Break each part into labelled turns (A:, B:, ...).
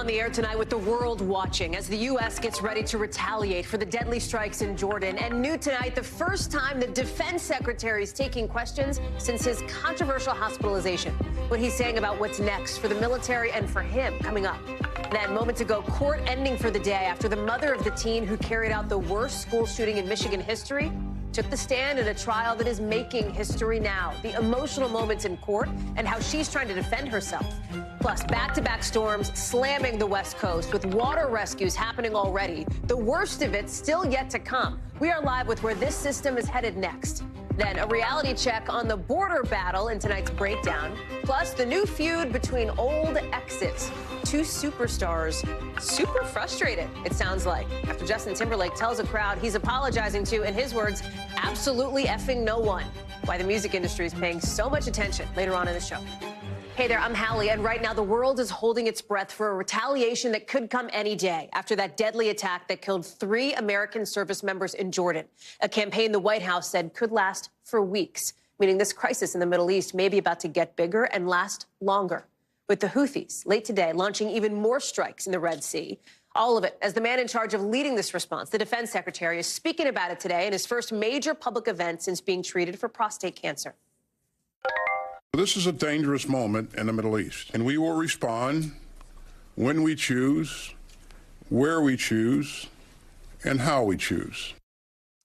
A: on the air tonight with the world watching as the U.S. gets ready to retaliate for the deadly strikes in Jordan. And new tonight, the first time the defense secretary is taking questions since his controversial hospitalization. What he's saying about what's next for the military and for him coming up. Then moments ago, court ending for the day after the mother of the teen who carried out the worst school shooting in Michigan history took the stand in a trial that is making history now. The emotional moments in court and how she's trying to defend herself. Plus, back-to-back storms slamming the West Coast with water rescues happening already. The worst of it still yet to come. We are live with where this system is headed next. Then a reality check on the border battle in tonight's breakdown. Plus, the new feud between old exes. Two superstars super frustrated, it sounds like, after Justin Timberlake tells a crowd he's apologizing to, in his words, absolutely effing no one. Why the music industry is paying so much attention later on in the show. Hey there, I'm Hallie, and right now the world is holding its breath for a retaliation that could come any day after that deadly attack that killed 3 American service members in Jordan, a campaign the White House said could last for weeks, meaning this crisis in the Middle East may be about to get bigger and last longer. With the Houthis late today launching even more strikes in the Red Sea. All of it as the man in charge of leading this response, the defense secretary, is speaking about it today in his first major public event since being treated for prostate cancer.
B: This is a dangerous moment in the Middle East, and we will respond when we choose, where we choose, and how we choose.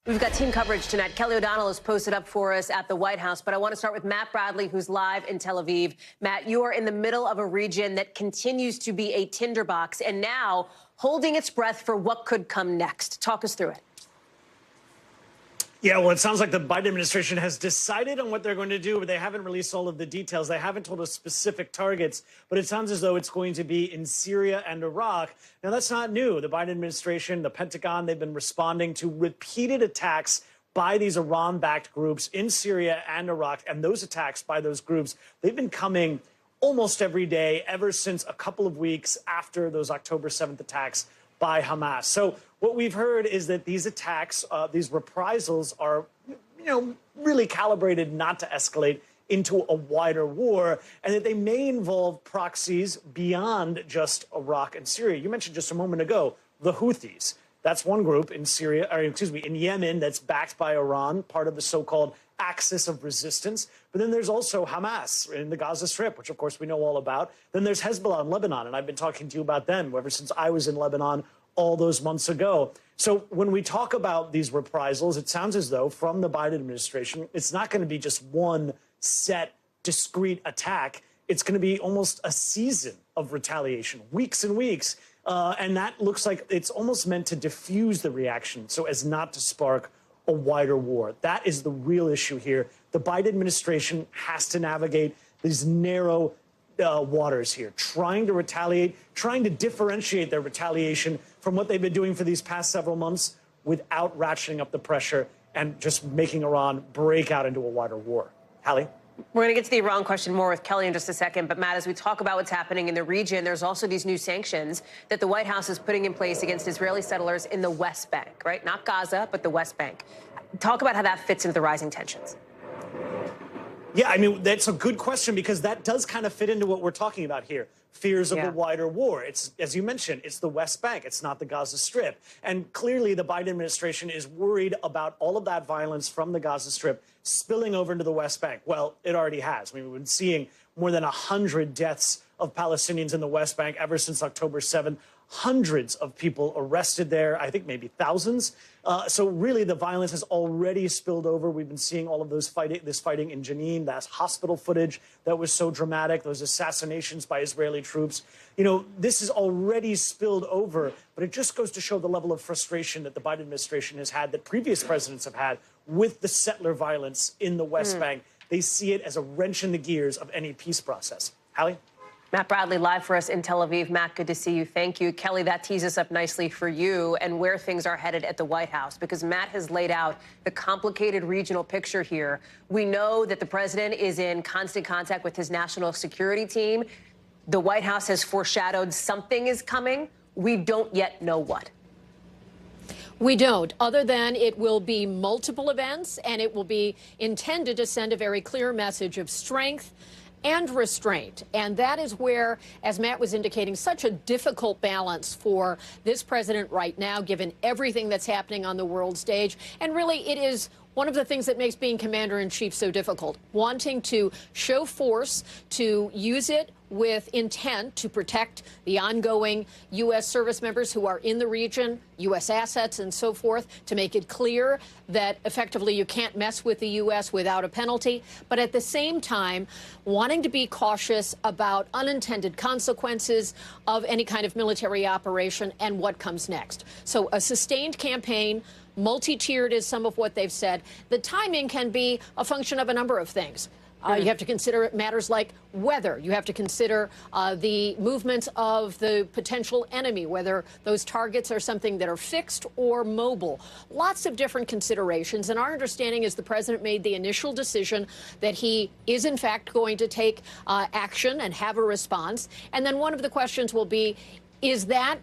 A: We've got team coverage tonight. Kelly O'Donnell is posted up for us at the White House, but I want to start with Matt Bradley, who's live in Tel Aviv. Matt, you are in the middle of a region that continues to be a tinderbox and now holding its breath for what could come next. Talk us through it.
C: Yeah, well, it sounds like the Biden administration has decided on what they're going to do, but they haven't released all of the details. They haven't told us specific targets, but it sounds as though it's going to be in Syria and Iraq. Now, that's not new. The Biden administration, the Pentagon, they've been responding to repeated attacks by these Iran-backed groups in Syria and Iraq. And those attacks by those groups, they've been coming almost every day ever since a couple of weeks after those October 7th attacks by Hamas. So what we've heard is that these attacks, these reprisals are, really calibrated not to escalate into a wider war, and that they may involve proxies beyond just Iraq and Syria. You mentioned just a moment ago the Houthis. That's one group in in Yemen that's backed by Iran, part of the so-called axis of resistance. But then there's also Hamas in the Gaza Strip, which of course we know all about. Then there's Hezbollah in Lebanon, and I've been talking to you about them ever since I was in Lebanon all those months ago. So when we talk about these reprisals, it sounds as though from the Biden administration, it's not going to be just one set, discrete attack. It's going to be almost a season of retaliation, weeks and weeks. And that looks like it's almost meant to diffuse the reaction so as not to spark a wider war. That is the real issue here. The Biden administration has to navigate these narrow waters here, trying to retaliate, trying to differentiate their retaliation from what they've been doing for these past several months without ratcheting up the pressure and just making Iran break out into a wider war. Hallie?
A: We're going to get to the Iran question more with Kelly in just a second. But, Matt, as we talk about what's happening in the region, there's also these new sanctions that the White House is putting in place against Israeli settlers in the West Bank, right? Not Gaza, but the West Bank. Talk about how that fits into the rising tensions.
C: Yeah, I mean, that's a good question because that does kind of fit into what we're talking about here. Fears of a wider war. It's, as you mentioned, it's the West Bank. It's not the Gaza Strip. And clearly the Biden administration is worried about all of that violence from the Gaza Strip spilling over into the West Bank. Well, it already has. I mean, we've been seeing more than 100 deaths of Palestinians in the West Bank ever since October 7th. Hundreds of people arrested there, I think maybe thousands. So really the violence has already spilled over. We've been seeing all of this fighting in Jenin, that hospital footage that was so dramatic, those assassinations by Israeli troops. This is already spilled over, but it just goes to show the level of frustration that the Biden administration has had, that previous presidents have had with the settler violence in the West Bank. They see it as a wrench in the gears of any peace process. Hallie?
A: Matt Bradley live for us in Tel Aviv. Matt, good to see you. Thank you. Kelly, that tees us up nicely for you and where things are headed at the White House, because Matt has laid out the complicated regional picture here. We know that the president is in constant contact with his national security team. The White House has foreshadowed something is coming. We don't yet know what.
D: We don't, other than it will be multiple events, and it will be intended to send a very clear message of strength and restraint. And that is where, as Matt was indicating, such a difficult balance for this president right now, given everything that's happening on the world stage. And really, it is one of the things that makes being commander-in-chief so difficult, wanting to show force, to use it with intent to protect the ongoing U.S. service members who are in the region, U.S. assets and so forth, to make it clear that effectively you can't mess with the U.S. without a penalty, but at the same time wanting to be cautious about unintended consequences of any kind of military operation and what comes next. So a sustained campaign, multi-tiered is some of what they've said. The timing can be a function of a number of things. You have to consider matters like weather. You have to consider the movements of the potential enemy, whether those targets are something that are fixed or mobile. Lots of different considerations. And our understanding is the president made the initial decision that he is, in fact, going to take action and have a response. And then one of the questions will be, is that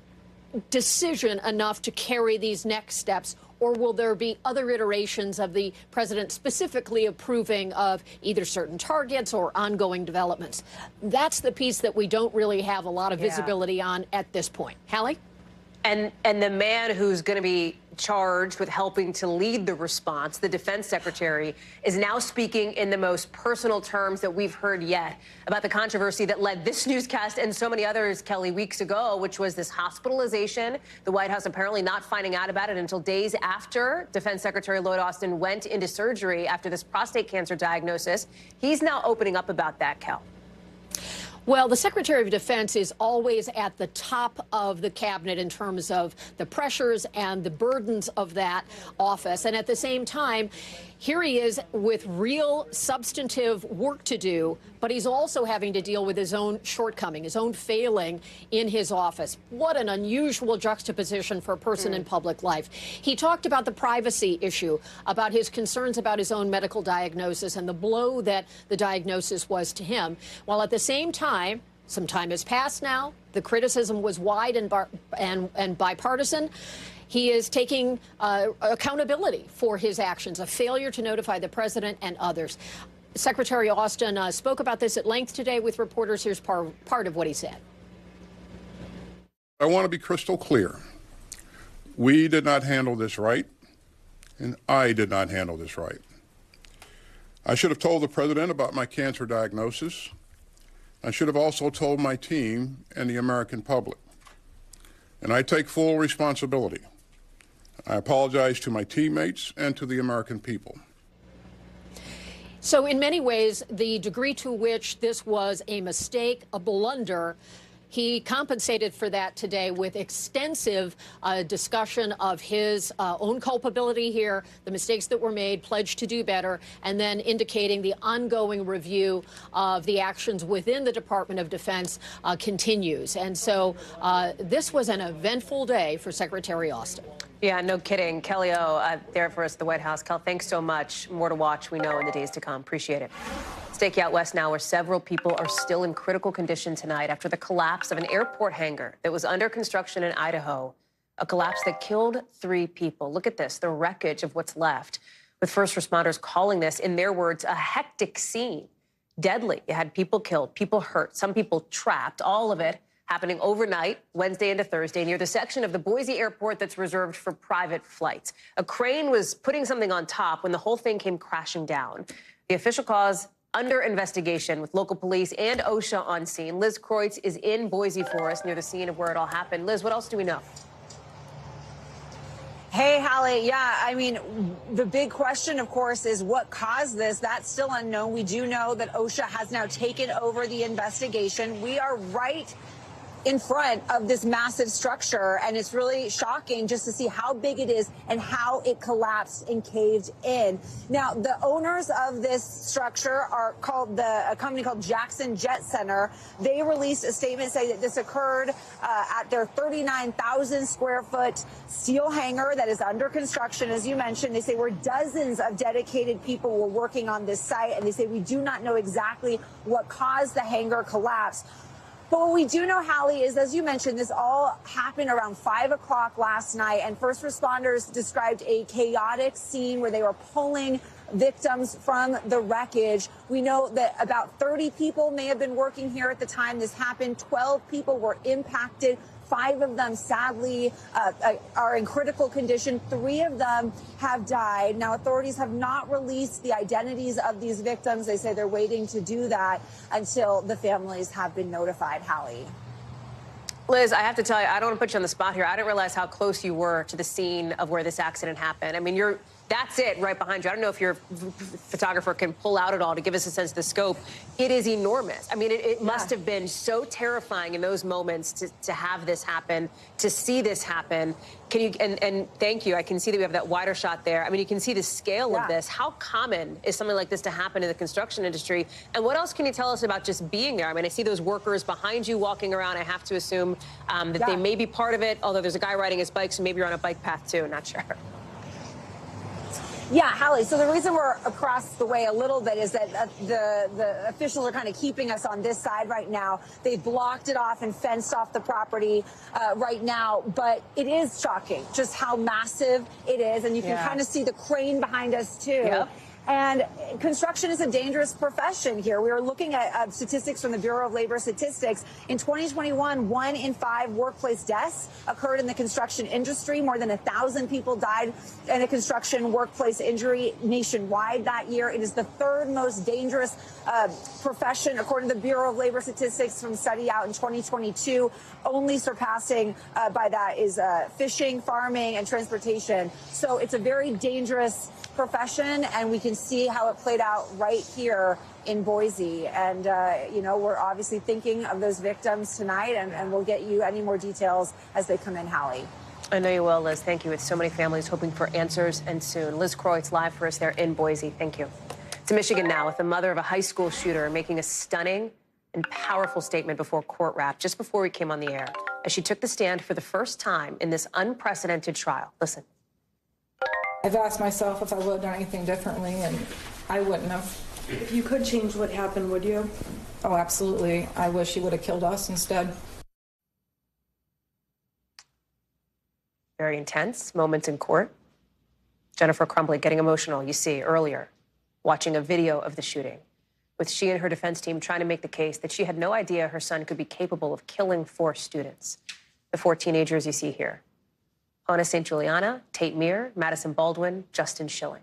D: decision enough to carry these next steps? Or will there be other iterations of the president specifically approving of either certain targets or ongoing developments? That's the piece that we don't really have a lot of visibility on at this point. Hallie?
A: And the man who's going to be charged with helping to lead the response, the defense secretary, is now speaking in the most personal terms that we've heard yet about the controversy that led this newscast and so many others, Kelly, weeks ago, which was this hospitalization. The White House apparently not finding out about it until days after Defense Secretary Lloyd Austin went into surgery after this prostate cancer diagnosis. He's now opening up about that, Kel.
D: Well, the Secretary of Defense is always at the top of the cabinet in terms of the pressures and the burdens of that office. And at the same time, here he is with real substantive work to do, but he's also having to deal with his own shortcoming, his own failing in his office. What an unusual juxtaposition for a person in public life. He talked about the privacy issue, about his concerns about his own medical diagnosis and the blow that the diagnosis was to him, while at the same time, some time has passed now, the criticism was wide and bipartisan. He is taking accountability for his actions, a failure to notify the president and others. Secretary Austin spoke about this at length today with reporters. Here's part of what he said.
B: I want to be crystal clear. We did not handle this right, and I did not handle this right. I should have told the president about my cancer diagnosis. I should have also told my team and the American public. And I take full responsibility. I apologize to my teammates and to the American people.
D: So in many ways, the degree to which this was a mistake, a blunder, he compensated for that today with extensive discussion of his own culpability here, the mistakes that were made, pledged to do better, and then indicating the ongoing review of the actions within the Department of Defense continues. And so this was an eventful day for Secretary Austin.
A: Yeah, no kidding. Kelly O, there for us at the White House. Kel, thanks so much. More to watch, we know, in the days to come. Appreciate it. Let's take you out west now, where several people are still in critical condition tonight after the collapse of an airport hangar that was under construction in Idaho. A collapse that killed 3 people. Look at this, the wreckage of what's left, with first responders calling this, in their words, a hectic scene. Deadly. You had people killed, people hurt, some people trapped, all of it happening overnight, Wednesday into Thursday, near the section of the Boise airport that's reserved for private flights. A crane was putting something on top when the whole thing came crashing down. The official cause under investigation, with local police and OSHA on scene. Liz Kreutz is in Boise for us, near the scene of where it all happened. Liz, what else do we know?
E: Hey, Hallie. Yeah, I mean, the big question, of course, is what caused this. That's still unknown. We do know that OSHA has now taken over the investigation. We are right in front of this massive structure, and it's really shocking just to see how big it is and how it collapsed and caved in. Now, the owners of this structure are called a company called Jackson Jet Center. They released a statement saying that this occurred at their 39,000 square foot steel hangar that is under construction. As you mentioned, they say where dozens of dedicated people were working on this site, and they say we do not know exactly what caused the hangar collapse. But what we do know, Hallie, is, as you mentioned, this all happened around 5 o'clock last night, and first responders described a chaotic scene where they were pulling victims from the wreckage. We know that about 30 people may have been working here at the time this happened. 12 people were impacted. 5 of them, sadly, are in critical condition. 3 of them have died. Now, authorities have not released the identities of these victims. They say they're waiting to do that until the families have been notified. Hallie.
A: Liz, I have to tell you, I don't want to put you on the spot here. I didn't realize how close you were to the scene of where this accident happened. I mean, that's it right behind you. I don't know if your photographer can pull out at all to give us a sense of the scope. It is enormous. I mean, it must have been so terrifying in those moments to have this happen, to see this happen. Can you, and thank you, I can see that we have that wider shot there. I mean, you can see the scale of this. How common is something like this to happen in the construction industry? And what else can you tell us about just being there? I mean, I see those workers behind you walking around. I have to assume that they may be part of it, although there's a guy riding his bike, so maybe you're on a bike path too, not sure.
E: Yeah, Hallie, so the reason we're across the way a little bit is that the officials are kind of keeping us on this side right now. They blocked it off and fenced off the property right now, but it is shocking just how massive it is, and you can kind of see the crane behind us too. Yep. And construction is a dangerous profession here. We are looking at statistics from the Bureau of Labor Statistics. In 2021, 1 in 5 workplace deaths occurred in the construction industry. More than 1,000 people died in a construction workplace injury nationwide that year. It is the 3rd most dangerous profession, according to the Bureau of Labor Statistics from a study out in 2022. Only surpassing by that is fishing, farming, and transportation. So it's a very dangerous profession, and we can see how it played out right here in Boise. And, you know, we're obviously thinking of those victims tonight, and we'll get you any more details as they come in, Hallie.
A: I know you will, Liz. Thank you. With so many families hoping for answers and soon. Liz Croyt's live for us there in Boise. Thank you. To Michigan now, with the mother of a high school shooter making a stunning and powerful statement before court wrap just before we came on the air, as she took the stand for the first time in this unprecedented trial. Listen.
F: I've asked myself if I would have done anything differently, and I wouldn't have.
G: If you could change what happened, would you?
F: Oh, absolutely. I wish he would have killed us instead.
A: Very intense moments in court. Jennifer Crumbley getting emotional, you see earlier, watching a video of the shooting, with she and her defense team trying to make the case that she had no idea her son could be capable of killing 4 students. The 4 teenagers you see here. Hannah St. Juliana, Tate Meir, Madison Baldwin, Justin Schilling.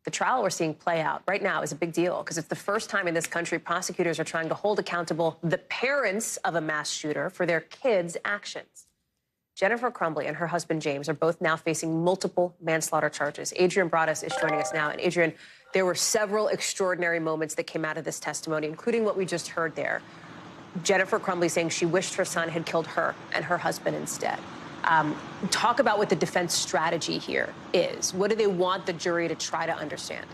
A: The trial we're seeing play out right now is a big deal because it's the first time in this country prosecutors are trying to hold accountable the parents of a mass shooter for their kids' actions. Jennifer Crumbley and her husband James are both now facing multiple manslaughter charges. Adrian Broaddus is joining us now. And Adrian, there were several extraordinary moments that came out of this testimony, including what we just heard there. Jennifer Crumbley saying she wished her son had killed her and her husband instead. Talk about what the defense strategy here is. What do they want the jury to try to understand?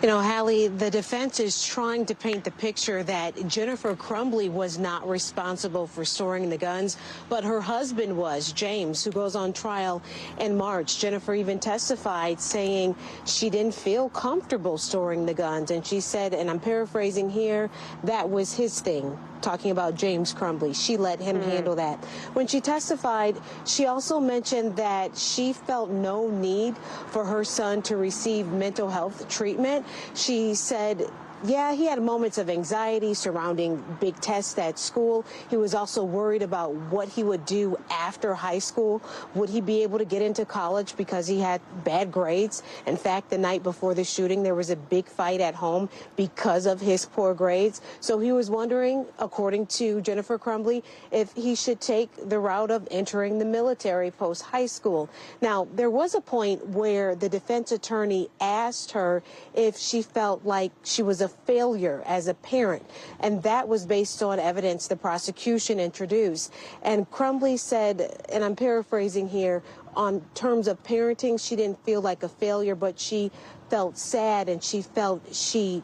H: You know, Hallie, the defense is trying to paint the picture that Jennifer Crumbley was not responsible for storing the guns, but her husband was, James, who goes on trial in March. Jennifer even testified saying she didn't feel comfortable storing the guns. And she said, and I'm paraphrasing here, that was his thing. Talking about James Crumbley. She let him handle that. When she testified, she also mentioned that she felt no need for her son to receive mental health treatment. She said, yeah, he had moments of anxiety surrounding big tests at school. He was also worried about what he would do after high school. Would he be able to get into college because he had bad grades? In fact, the night before the shooting, there was a big fight at home because of his poor grades. So he was wondering, according to Jennifer Crumbley, if he should take the route of entering the military post-high school. Now, there was a point where the defense attorney asked her if she felt like she was a failure as a parent, and that was based on evidence the prosecution introduced. And Crumbley said, and I'm paraphrasing here, on terms of parenting, she didn't feel like a failure, but she felt sad and she felt she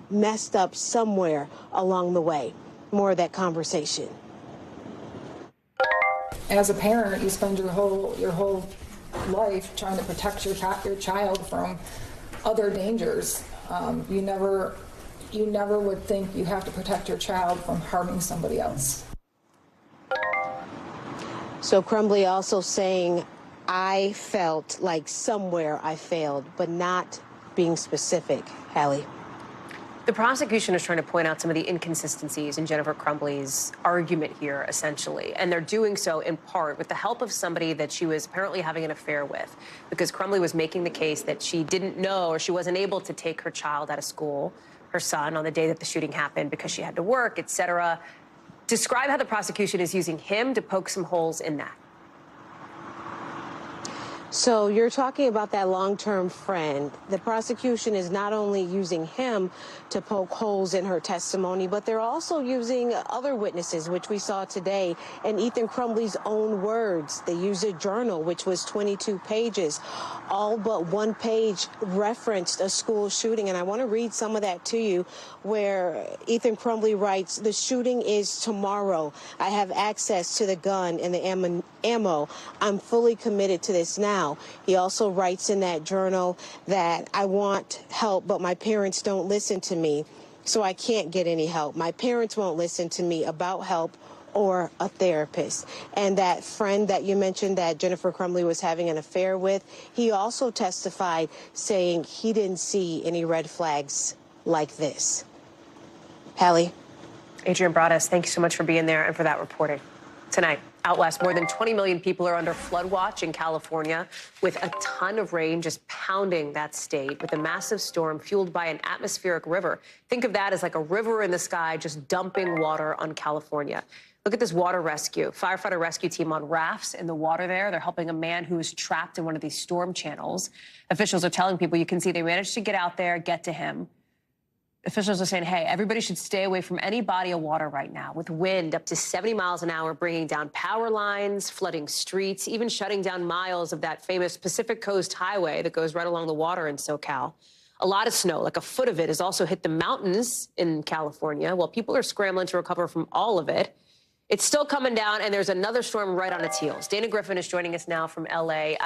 H: messed up somewhere along the way. More of that conversation.
F: As a parent, you spend your whole life trying to you never would think you have to protect your child from harming somebody else.
H: So Crumbley also saying, I felt like somewhere I failed, but not being specific. Hallie.
A: The prosecution is trying to point out some of the inconsistencies in Jennifer Crumbley's argument here, essentially. And they're doing so in part with the help of somebody that she was apparently having an affair with, because Crumbley was making the case that she didn't know or she wasn't able to take her child out of school, her son, on the day that the shooting happened because she had to work, et cetera. Describe how the prosecution is using him to poke some holes in that.
H: So you're talking about that long-term friend. The prosecution is not only using him to poke holes in her testimony, but they're also using other witnesses, which we saw today, in Ethan Crumbley's own words. They used a journal, which was 22 pages. All but one page referenced a school shooting. And I want to read some of that to you, where Ethan Crumbley writes, "The shooting is tomorrow. I have access to the gun and the ammo. I'm fully committed to this now." He also writes in that journal that I want help, but my parents don't listen to me, so I can't get any help. My parents won't listen to me about help or a therapist. And that friend that you mentioned that Jennifer Crumbley was having an affair with, he also testified saying he didn't see any red flags like this. Hallie.
A: Adrian Broaddus, thank you so much for being there and for that reporting. Tonight, out west, more than 20 million people are under flood watch in California, with a ton of rain just pounding that state, with a massive storm fueled by an atmospheric river. Think of that as like a river in the sky just dumping water on California. Look at this water rescue. Firefighter rescue team on rafts in the water there. They're helping a man who is trapped in one of these storm channels. Officials are telling people, you can see they managed to get out there, get to him. Officials are saying, hey, everybody should stay away from any body of water right now, with wind up to 70 miles an hour, bringing down power lines, flooding streets, even shutting down miles of that famous Pacific Coast Highway that goes right along the water in SoCal. A lot of snow, like a foot of it, has also hit the mountains in California, while people are scrambling to recover from all of it. It's still coming down, and there's another storm right on its heels. Dana Griffin is joining us now from L.A.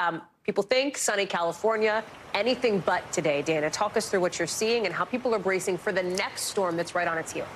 A: People think sunny California, anything but today. Dana, talk us through what you're seeing and how people are bracing for the next storm that's right on its heels.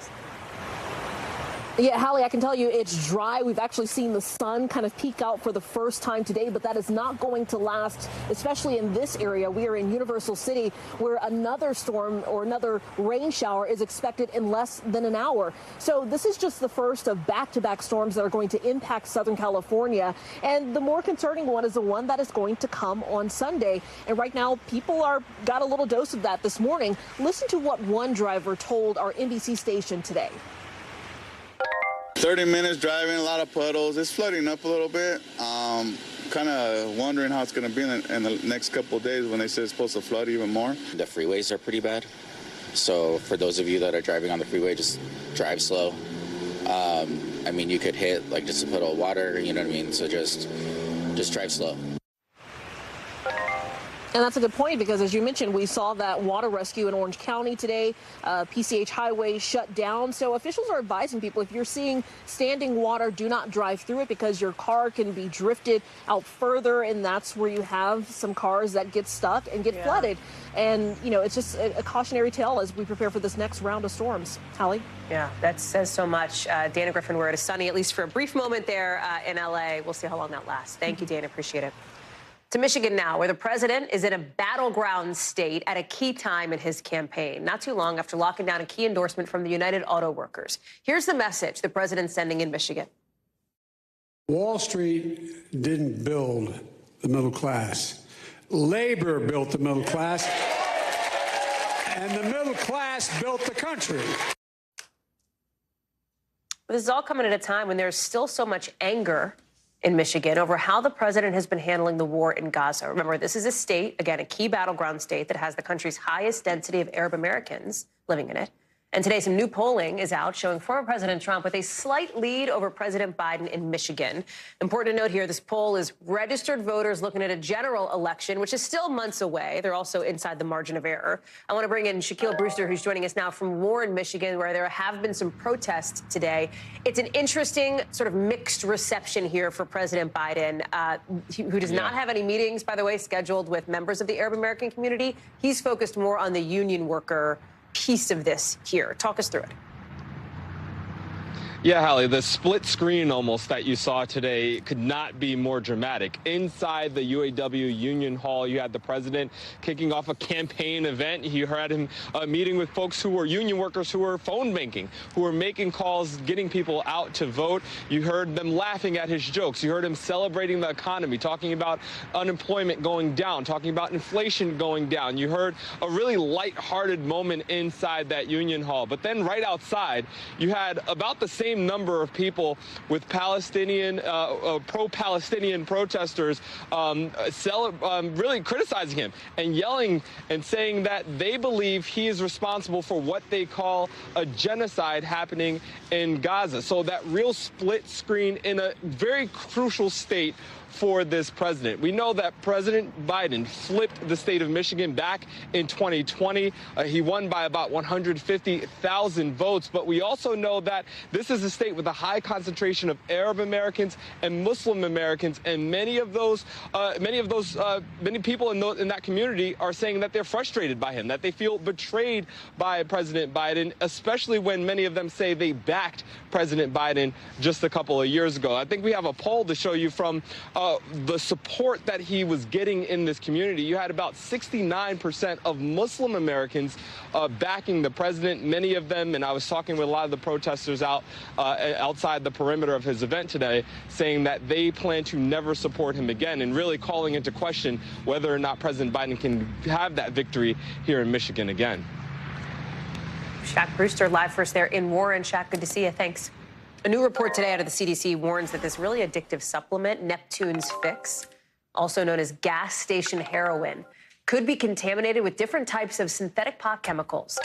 I: Yeah, Hallie, I can tell you it's dry. We've actually seen the sun kind of peek out for the first time today, but that is not going to last, especially in this area. We are in Universal City, where another storm or another rain shower is expected in less than an hour. So this is just the first of back-to-back storms that are going to impact Southern California. And the more concerning one is the one that is going to come on Sunday. And right now, people got a little dose of that this morning. Listen to what one driver told our NBC station today.
J: 30 minutes driving, a lot of puddles. It's flooding up a little bit. Kind of wondering how it's going to be in the next couple of days when they say it's supposed to flood even more.
K: The freeways are pretty bad. So for those of you that are driving on the freeway, just drive slow. I mean, you could hit like just a puddle of water, you know what I mean? So just drive slow.
I: And that's a good point, because as you mentioned, we saw that water rescue in Orange County today. PCH highway shut down. So officials are advising people, if you're seeing standing water, do not drive through it, because your car can be drifted out further. And that's where you have some cars that get stuck and get flooded. And, you know, it's just a cautionary tale as we prepare for this next round of storms. Hallie?
A: Yeah, that says so much. Dana Griffin, where it is sunny, at least for a brief moment there in L.A. We'll see how long that lasts. Thank you, Dana. Appreciate it. To Michigan now, where the president is in a battleground state at a key time in his campaign, not too long after locking down a key endorsement from the United Auto Workers. Here's the message the president's sending in Michigan.
L: Wall Street didn't build the middle class. Labor built the middle class, and the middle class built the country.
A: But this is all coming at a time when there's still so much anger in Michigan over how the president has been handling the war in Gaza. Remember, this is a state, again, a key battleground state that has the country's highest density of Arab Americans living in it. And today, some new polling is out showing former President Trump with a slight lead over President Biden in Michigan. Important to note here, this poll is registered voters looking at a general election, which is still months away. They're also inside the margin of error. I want to bring in Shaquille Brewster, who's joining us now from Warren, Michigan, where there have been some protests today. It's an interesting sort of mixed reception here for President Biden, who does not have any meetings, by the way, scheduled with members of the Arab American community. He's focused more on the union worker piece of this here. Talk us through it.
M: Yeah, Hallie, the split screen almost that you saw today could not be more dramatic. Inside the UAW Union Hall, you had the president kicking off a campaign event. You had him meeting with folks who were union workers who were phone banking, who were making calls, getting people out to vote. You heard them laughing at his jokes. You heard him celebrating the economy, talking about unemployment going down, talking about inflation going down. You heard a really lighthearted moment inside that Union Hall. But then right outside, you had about the same number of people with Palestinian, pro-Palestinian protesters really criticizing him and yelling and saying that they believe he is responsible for what they call a genocide happening in Gaza. So that real split screen in a very crucial state for this president. We know that President Biden flipped the state of Michigan back in 2020. He won by about 150,000 votes. But we also know that this is a state with a high concentration of Arab Americans and Muslim Americans, and many people in that community are saying that they're frustrated by him, that they feel betrayed by President Biden, especially when many of them say they backed President Biden just a couple of years ago. I think we have a poll to show you from the support that he was getting in this community. You had about 69% of Muslim Americans backing the president, many of them, and I was talking with a lot of the protesters outside the perimeter of his event today, saying that they plan to never support him again, and really calling into question whether or not President Biden can have that victory here in Michigan again.
A: Shaq Brewster live for us there in Warren. Shaq, good to see you. Thanks. A new report today out of the CDC warns that this really addictive supplement, Neptune's Fix, also known as gas station heroin, could be contaminated with different types of synthetic pot chemicals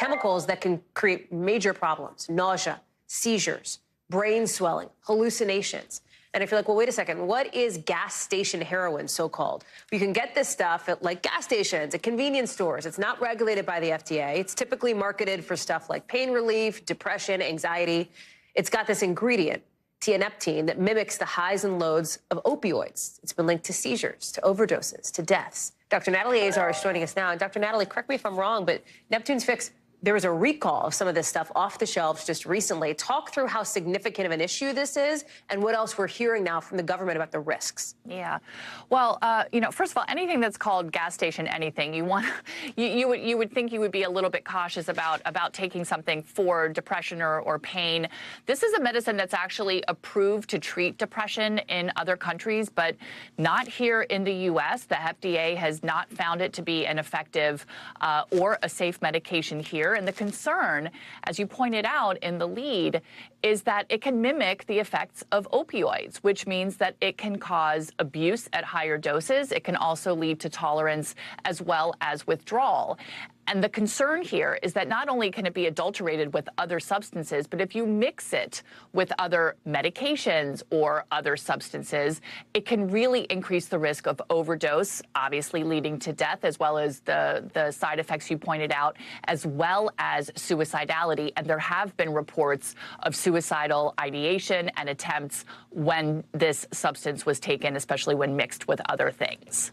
A: that can create major problems: nausea, seizures, brain swelling, hallucinations. And if you're like, well, wait a second, what is gas station heroin, so-called? You can get this stuff at like gas stations, at convenience stores. It's not regulated by the FDA. It's typically marketed for stuff like pain relief, depression, anxiety. It's got this ingredient, tianeptine, that mimics the highs and lows of opioids. It's been linked to seizures, to overdoses, to deaths. Dr. Natalie Azar is joining us now. And Dr. Natalie, correct me if I'm wrong, but Neptune's Fix, there was a recall of some of this stuff off the shelves just recently. Talk through how significant of an issue this is and what else we're hearing now from the government about the risks.
N: Yeah. Well, first of all, anything that's called gas station anything, you would think you would be a little bit cautious about taking something for depression or pain. This is a medicine that's actually approved to treat depression in other countries, but not here in the U.S. The FDA has not found it to be an effective or a safe medication here. And the concern, as you pointed out in the lead, is that it can mimic the effects of opioids, which means that it can cause abuse at higher doses. It can also lead to tolerance as well as withdrawal. And the concern here is that not only can it be adulterated with other substances, but if you mix it with other medications or other substances, it can really increase the risk of overdose, obviously leading to death, as well as the side effects you pointed out, as well as suicidality. And there have been reports of suicidal ideation and attempts when this substance was taken, especially when mixed with other things.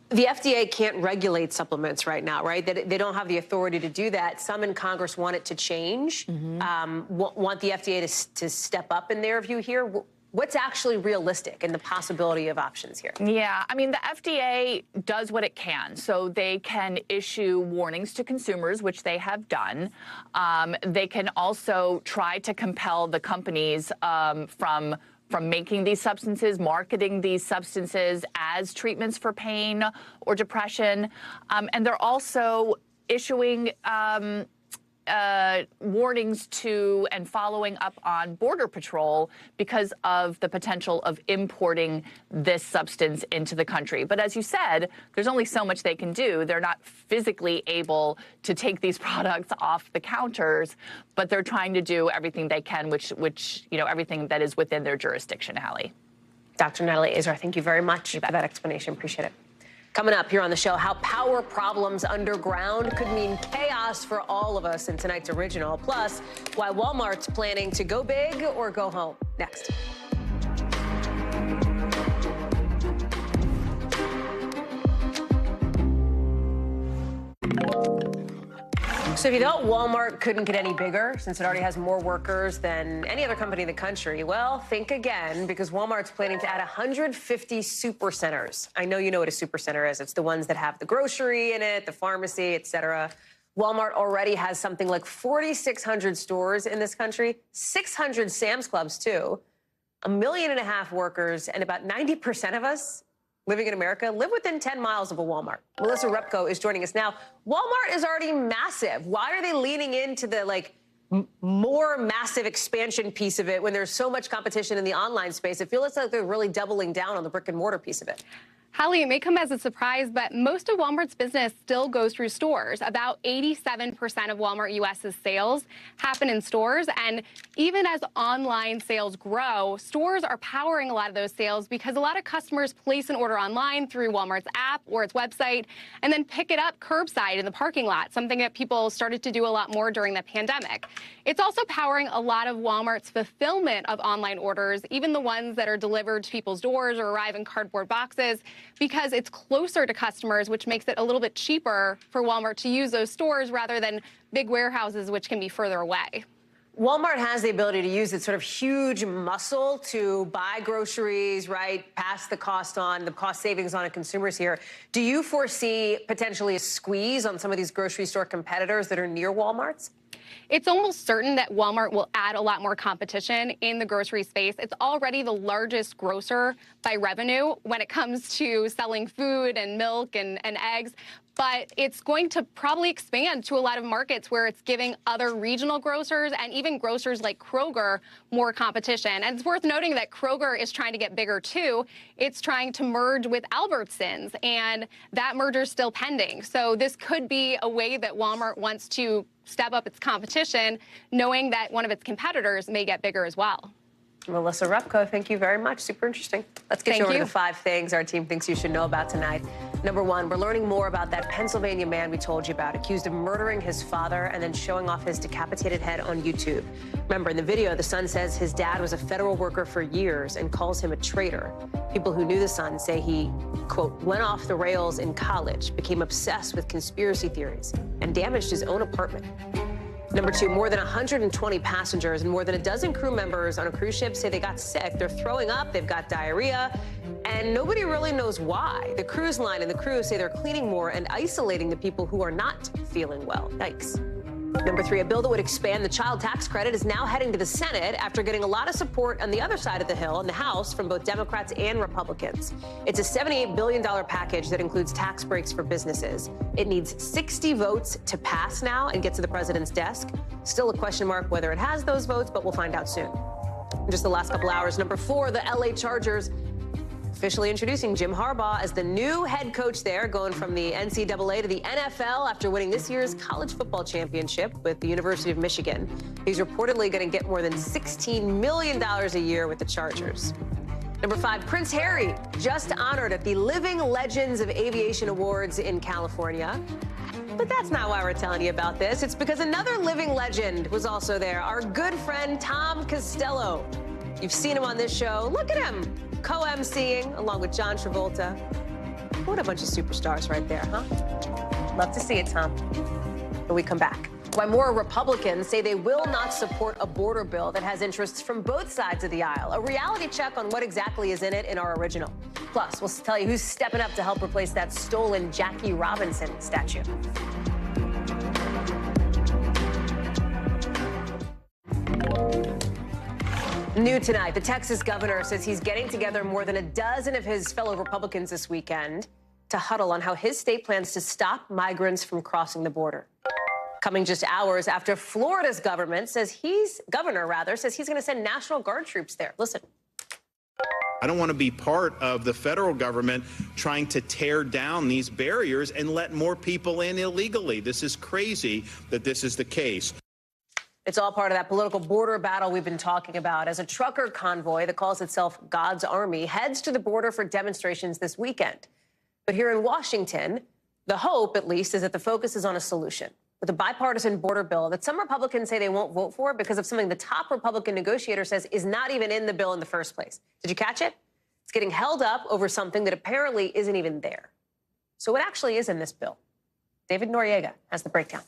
A: The FDA can't regulate supplements right now, right? They don't have the authority to do that. Some in Congress want it to change, want the FDA to step up in their view here. What's actually realistic in the possibility of options here?
N: Yeah, I mean, the FDA does what it can. So they can issue warnings to consumers, which they have done. They can also try to compel the companies from making these substances, marketing these substances as treatments for pain or depression. And they're also issuing warnings to and following up on Border Patrol because of the potential of importing this substance into the country. But as you said, there's only so much they can do. They're not physically able to take these products off the counters, but they're trying to do everything they can, which everything that is within their jurisdiction, Hallie.
A: Dr. Natalie Azar, thank you very much for that explanation. Appreciate it. Coming up here on the show, how power problems underground could mean chaos for all of us in tonight's original. Plus, why Walmart's planning to go big or go home. Next. So if you thought Walmart couldn't get any bigger since it already has more workers than any other company in the country, well, think again, because Walmart's planning to add 150 supercenters. I know you know what a supercenter is. It's the ones that have the grocery in it, the pharmacy, et cetera. Walmart already has something like 4,600 stores in this country, 600 Sam's Clubs, too, 1.5 million workers, and about 90% of us living in America live within 10 miles of a Walmart. Melissa Repko is joining us now. Walmart is already massive. Why are they leaning into the, more massive expansion piece of it when there's so much competition in the online space? It feels like they're really doubling down on the brick and mortar piece of it.
O: Hallie, it may come as a surprise, but most of Walmart's business still goes through stores. About 87% of Walmart U.S.'s sales happen in stores. And even as online sales grow, stores are powering a lot of those sales because a lot of customers place an order online through Walmart's app or its website and then pick it up curbside in the parking lot, something that people started to do a lot more during the pandemic. It's also powering a lot of Walmart's fulfillment of online orders, even the ones that are delivered to people's doors or arrive in cardboard boxes, because it's closer to customers, which makes it a little bit cheaper for Walmart to use those stores rather than big warehouses, which can be further away.
A: Walmart has the ability to use its sort of huge muscle to buy groceries, right, pass the cost savings on to consumers here. Do you foresee potentially a squeeze on some of these grocery store competitors that are near Walmart's?
O: It's almost certain that Walmart will add a lot more competition in the grocery space. It's already the largest grocer by revenue when it comes to selling food and milk and eggs. But it's going to probably expand to a lot of markets where it's giving other regional grocers and even grocers like Kroger more competition. And it's worth noting that Kroger is trying to get bigger, too. It's trying to merge with Albertsons, and that merger is still pending. So this could be a way that Walmart wants to step up its competition, knowing that one of its competitors may get bigger as well.
A: Melissa Repko, thank you very much. Super interesting. Let's get you over to the 5 things our team thinks you should know about tonight. Number 1, we're learning more about that Pennsylvania man we told you about, accused of murdering his father and then showing off his decapitated head on YouTube. Remember, in the video, the son says his dad was a federal worker for years and calls him a traitor. People who knew the son say he, quote, went off the rails in college, became obsessed with conspiracy theories, and damaged his own apartment. Number 2, more than 120 passengers and more than a dozen crew members on a cruise ship say they got sick. They're throwing up, they've got diarrhea, and nobody really knows why. The cruise line and the crew say they're cleaning more and isolating the people who are not feeling well. Yikes. Number 3, a bill that would expand the child tax credit is now heading to the Senate after getting a lot of support on the other side of the Hill in the House from both Democrats and Republicans. It's a $78 billion package that includes tax breaks for businesses. It needs 60 votes to pass now and get to the president's desk. Still a question mark whether it has those votes, but we'll find out soon. In just the last couple hours, number 4, the LA Chargers officially introducing Jim Harbaugh as the new head coach there, going from the NCAA to the NFL after winning this year's college football championship with the University of Michigan. He's reportedly going to get more than $16 million a year with the Chargers. Number 5, Prince Harry just honored at the Living Legends of Aviation Awards in California. But that's not why we're telling you about this. It's because another living legend was also there, our good friend Tom Costello. You've seen him on this show. Look at him, co-emceeing along with John Travolta. What a bunch of superstars right there, huh? Love to see it, Tom. When we come back. Why more Republicans say they will not support a border bill that has interests from both sides of the aisle. A reality check on what exactly is in it in our original. Plus, we'll tell you who's stepping up to help replace that stolen Jackie Robinson statue. New tonight, the Texas governor says he's getting together more than a dozen of his fellow Republicans this weekend to huddle on how his state plans to stop migrants from crossing the border. Coming just hours after Florida's governor says he's going to send National Guard troops there. Listen.
P: I don't want to be part of the federal government trying to tear down these barriers and let more people in illegally. This is crazy that this is the case.
A: It's all part of that political border battle we've been talking about as a trucker convoy that calls itself God's Army heads to the border for demonstrations this weekend. But here in Washington, the hope, at least, is that the focus is on a solution with a bipartisan border bill that some Republicans say they won't vote for because of something the top Republican negotiator says is not even in the bill in the first place. Did you catch it? It's getting held up over something that apparently isn't even there. So what actually is in this bill? David Noriega has the breakdown.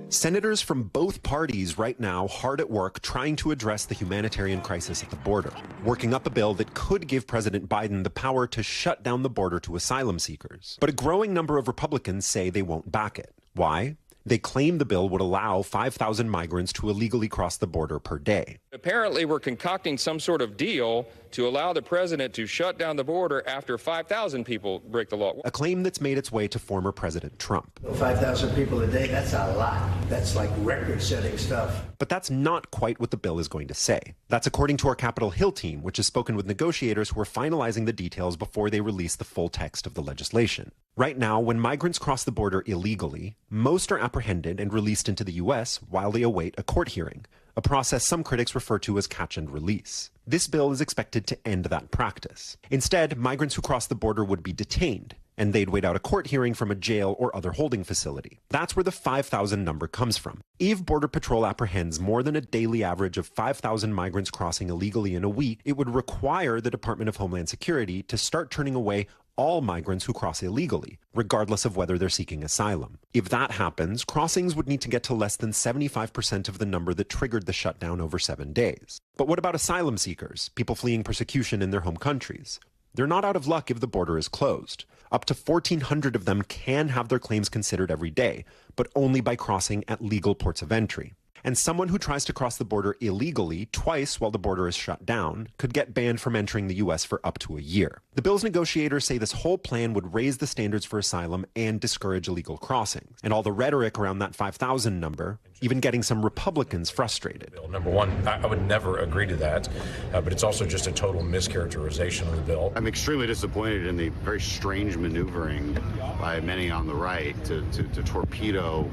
Q: Senators from both parties right now hard at work trying to address the humanitarian crisis at the border, working up a bill that could give President Biden the power to shut down the border to asylum seekers. But a growing number of Republicans say they won't back it. Why? They claim the bill would allow 5,000 migrants to illegally cross the border per day.
R: Apparently, we're concocting some sort of deal to allow the president to shut down the border after 5,000 people break the law.
Q: A claim that's made its way to former President Trump.
S: 5,000 people a day, that's a lot. That's like record-setting stuff.
Q: But that's not quite what the bill is going to say. That's according to our Capitol Hill team, which has spoken with negotiators who are finalizing the details before they release the full text of the legislation. Right now, when migrants cross the border illegally, most are apprehended and released into the U.S. while they await a court hearing, a process some critics refer to as catch and release. This bill is expected to end that practice. Instead, migrants who cross the border would be detained, and they'd wait out a court hearing from a jail or other holding facility. That's where the 5,000 number comes from. If Border Patrol apprehends more than a daily average of 5,000 migrants crossing illegally in a week, it would require the Department of Homeland Security to start turning away all migrants who cross illegally, regardless of whether they're seeking asylum. If that happens, crossings would need to get to less than 75% of the number that triggered the shutdown over 7 days. But what about asylum seekers, people fleeing persecution in their home countries? They're not out of luck if the border is closed. Up to 1,400 of them can have their claims considered every day, but only by crossing at legal ports of entry. And someone who tries to cross the border illegally twice while the border is shut down could get banned from entering the U.S. for up to a year. The bill's negotiators say this whole plan would raise the standards for asylum and discourage illegal crossings. And all the rhetoric around that 5,000 number, even getting some Republicans frustrated.
T: Number one, I would never agree to that, but it's also just a total mischaracterization of the bill.
U: I'm extremely disappointed in the very strange maneuvering by many on the right to torpedo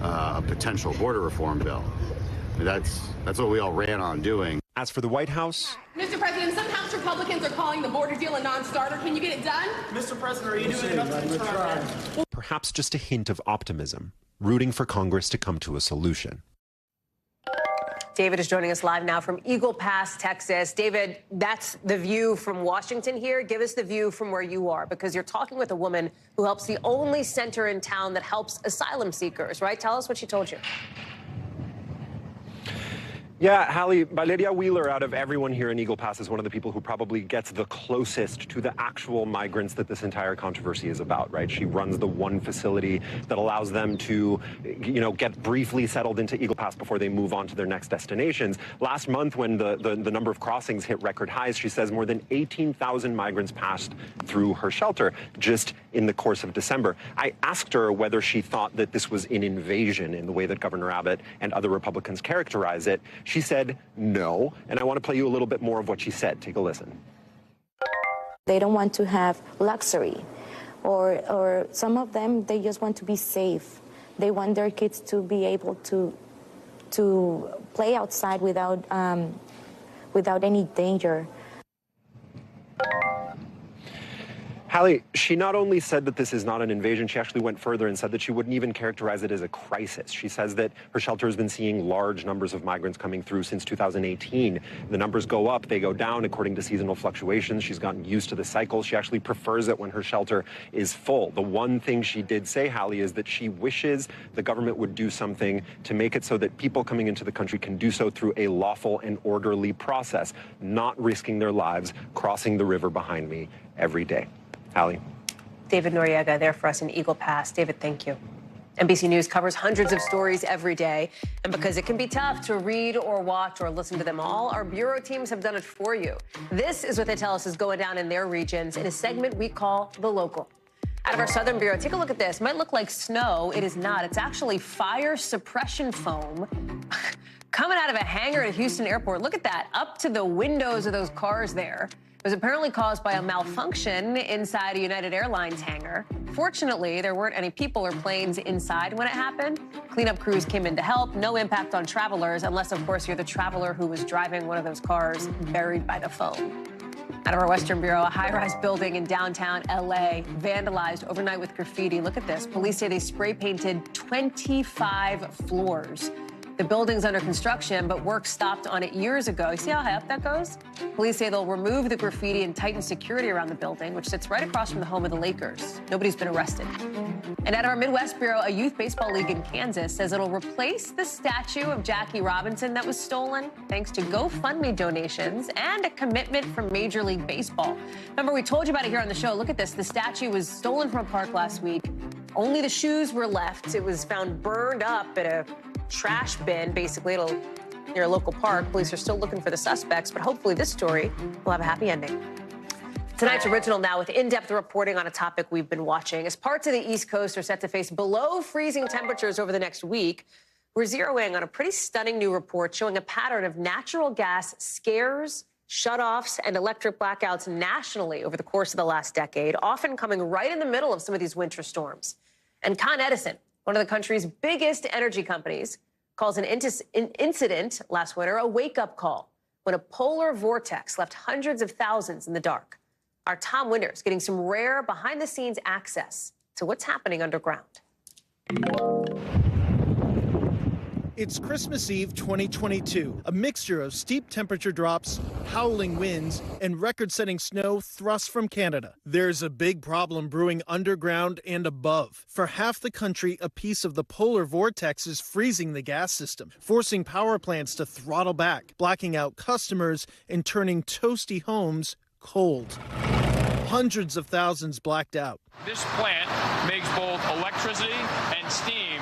U: a potential border reform bill. That's what we all ran on doing.
Q: As for the White House,
V: Mr. President, some House Republicans are calling the border deal a non-starter. Can you get it done?
C: Mr. President, are you doing enough to deter it?
Q: Perhaps just a hint of optimism, rooting for Congress to come to a solution.
A: David is joining us live now from Eagle Pass, Texas. David, that's the view from Washington here. Give us the view from where you are, because you're talking with a woman who helps the only center in town that helps asylum seekers, right? Tell us what she told you.
Q: Yeah, Hallie, Valeria Wheeler, out of everyone here in Eagle Pass, is one of the people who probably gets the closest to the actual migrants that this entire controversy is about, right? She runs the one facility that allows them to, get briefly settled into Eagle Pass before they move on to their next destinations. Last month, when the number of crossings hit record highs, she says more than 18,000 migrants passed through her shelter just in the course of December. I asked her whether she thought that this was an invasion in the way that Governor Abbott and other Republicans characterize it. She said no, and I want to play you a little bit more of what she said. Take a listen.
W: They don't want to have luxury, or some of them, they just want to be safe. They want their kids to be able to play outside without any danger.
Q: Hallie, she not only said that this is not an invasion, she actually went further and said that she wouldn't even characterize it as a crisis. She says that her shelter has been seeing large numbers of migrants coming through since 2018. The numbers go up, they go down according to seasonal fluctuations. She's gotten used to the cycle. She actually prefers it when her shelter is full. The one thing she did say, Hallie, is that she wishes the government would do something to make it so that people coming into the country can do so through a lawful and orderly process, not risking their lives crossing the river behind me every day. Hallie.
A: David Noriega there for us in Eagle Pass. David, thank you. NBC News covers hundreds of stories every day. And because it can be tough to read or watch or listen to them all, our bureau teams have done it for you. This is what they tell us is going down in their regions in a segment we call The Local. Out of our Southern Bureau, take a look at this. It might look like snow. It is not. It's actually fire suppression foam coming out of a hangar at Houston Airport. Look at that, up to the windows of those cars there. It was apparently caused by a malfunction inside a United Airlines hangar. Fortunately, there weren't any people or planes inside when it happened. Cleanup crews came in to help. No impact on travelers, unless, of course, you're the traveler who was driving one of those cars buried by the foam. Out of our Western Bureau, a high-rise building in downtown L.A. vandalized overnight with graffiti. Look at this. Police say they spray-painted 25 floors. The building's under construction, but work stopped on it years ago. You see how high up that goes? Police say they'll remove the graffiti and tighten security around the building, which sits right across from the home of the Lakers. Nobody's been arrested. And at our Midwest Bureau, a youth baseball league in Kansas says it'll replace the statue of Jackie Robinson that was stolen thanks to GoFundMe donations and a commitment from Major League Baseball. Remember, we told you about it here on the show. Look at this. The statue was stolen from a park last week. Only the shoes were left. It was found burned up at a trash bin, basically, near a local park. Police are still looking for the suspects, but hopefully this story will have a happy ending. Tonight's original now with in-depth reporting on a topic we've been watching. As parts of the East Coast are set to face below freezing temperatures over the next week, we're zeroing on a pretty stunning new report showing a pattern of natural gas scares, shutoffs, and electric blackouts nationally over the course of the last decade, often coming right in the middle of some of these winter storms. And Con Edison, one of the country's biggest energy companies, calls an incident last winter a wake-up call when a polar vortex left hundreds of thousands in the dark. Our Tom Winters getting some rare behind-the-scenes access to what's happening underground.
B: It's Christmas Eve 2022, a mixture of steep temperature drops, howling winds, and record-setting snow thrust from Canada. There's a big problem brewing underground and above. For half the country, a piece of the polar vortex is freezing the gas system, forcing power plants to throttle back, blacking out customers, and turning toasty homes cold. Hundreds of thousands blacked out.
D: This plant makes both electricity and steam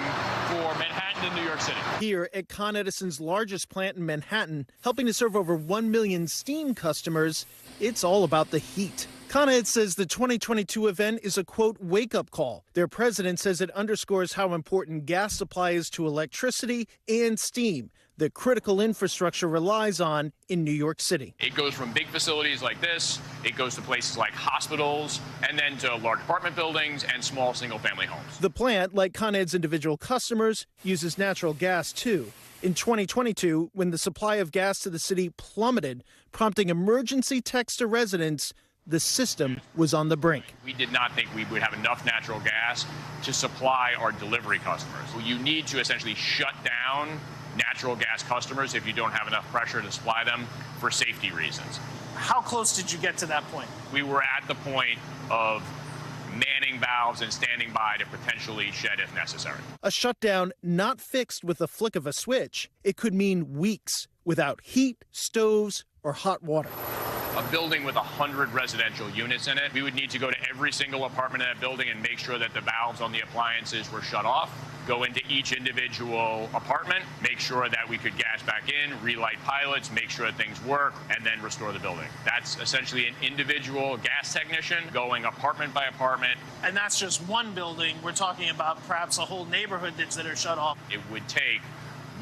D: for Manhattan and New York City.
B: Here at Con Edison's largest plant in Manhattan, helping to serve over 1 million steam customers, it's all about the heat. Con Ed says the 2022 event is a, quote, wake-up call. Their president says it underscores how important gas supply is to electricity and steam that critical infrastructure relies on in New York City.
D: It goes from big facilities like this, it goes to places like hospitals, and then to large apartment buildings and small single-family homes.
B: The plant, like Con Ed's individual customers, uses natural gas, too. In 2022, when the supply of gas to the city plummeted, prompting emergency texts to residents, the system was on the brink.
D: We did not think we would have enough natural gas to supply our delivery customers. You need to essentially shut down natural gas customers if you don't have enough pressure to supply them for safety reasons.
B: How close did you get to that point?
D: We were at the point of manning valves and standing by to potentially shed if necessary.
B: A shutdown not fixed with a flick of a switch. It could mean weeks without heat, stoves, or hot water.
D: A building with 100 residential units in it, we would need to go to every single apartment in that building and make sure that the valves on the appliances were shut off, go into each individual apartment, make sure that we could gas back in, relight pilots, make sure that things work, and then restore the building. That's essentially an individual gas technician going apartment by apartment.
B: And that's just one building. We're talking about perhaps a whole neighborhood that's that are shut off.
D: It would take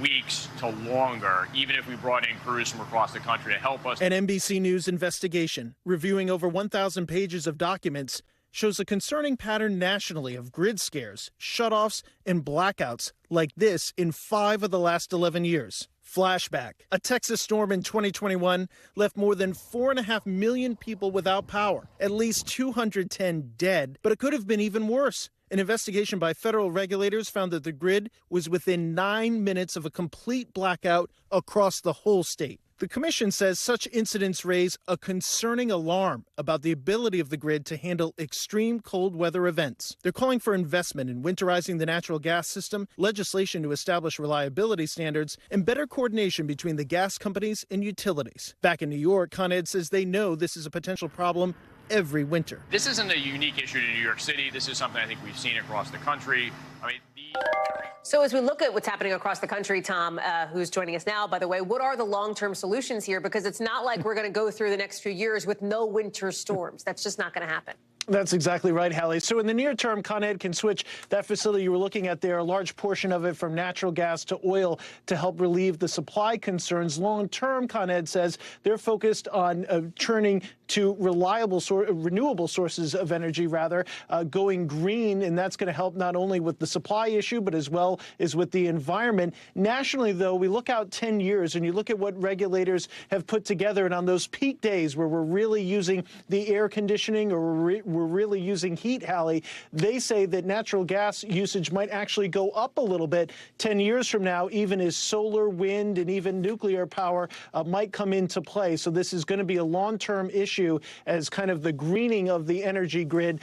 D: weeks to longer, even if we brought in crews from across the country to help us.
B: An NBC News investigation reviewing over 1,000 pages of documents shows a concerning pattern nationally of grid scares, shutoffs, and blackouts like this in 5 of the last 11 years. Flashback. A Texas storm in 2021 left more than 4.5 million people without power, at least 210 dead, but it could have been even worse. An investigation by federal regulators found that the grid was within 9 minutes of a complete blackout across the whole state. The commission says such incidents raise a concerning alarm about the ability of the grid to handle extreme cold weather events. They're calling for investment in winterizing the natural gas system, legislation to establish reliability standards, and better coordination between the gas companies and utilities. Back in New York, Con Ed says they know this is a potential problem every winter.
D: This isn't a unique issue to New York City. This is something I think we've seen across the country.
A: So as we look at what's happening across the country, Tom, who's joining us now, by the way, what are the long-term solutions here? Because it's not like we're going to go through the next few years with no winter storms. That's just not going to happen.
B: That's exactly right, Hallie. So in the near term, Con Ed can switch that facility you were looking at there, a large portion of it from natural gas to oil to help relieve the supply concerns. Long term, Con Ed says they're focused on turning to renewable sources of energy, going green, and that's going to help not only with the supply issue, but as well as with the environment. Nationally, though, we look out 10 years and you look at what regulators have put together, and on those peak days where we're really using the air conditioning or we're really using heat, Hallie, they say that natural gas usage might actually go up a little bit 10 years from now, even as solar, wind, and even nuclear power might come into play. So this is going to be a long-term issue as kind of the greening of the energy grid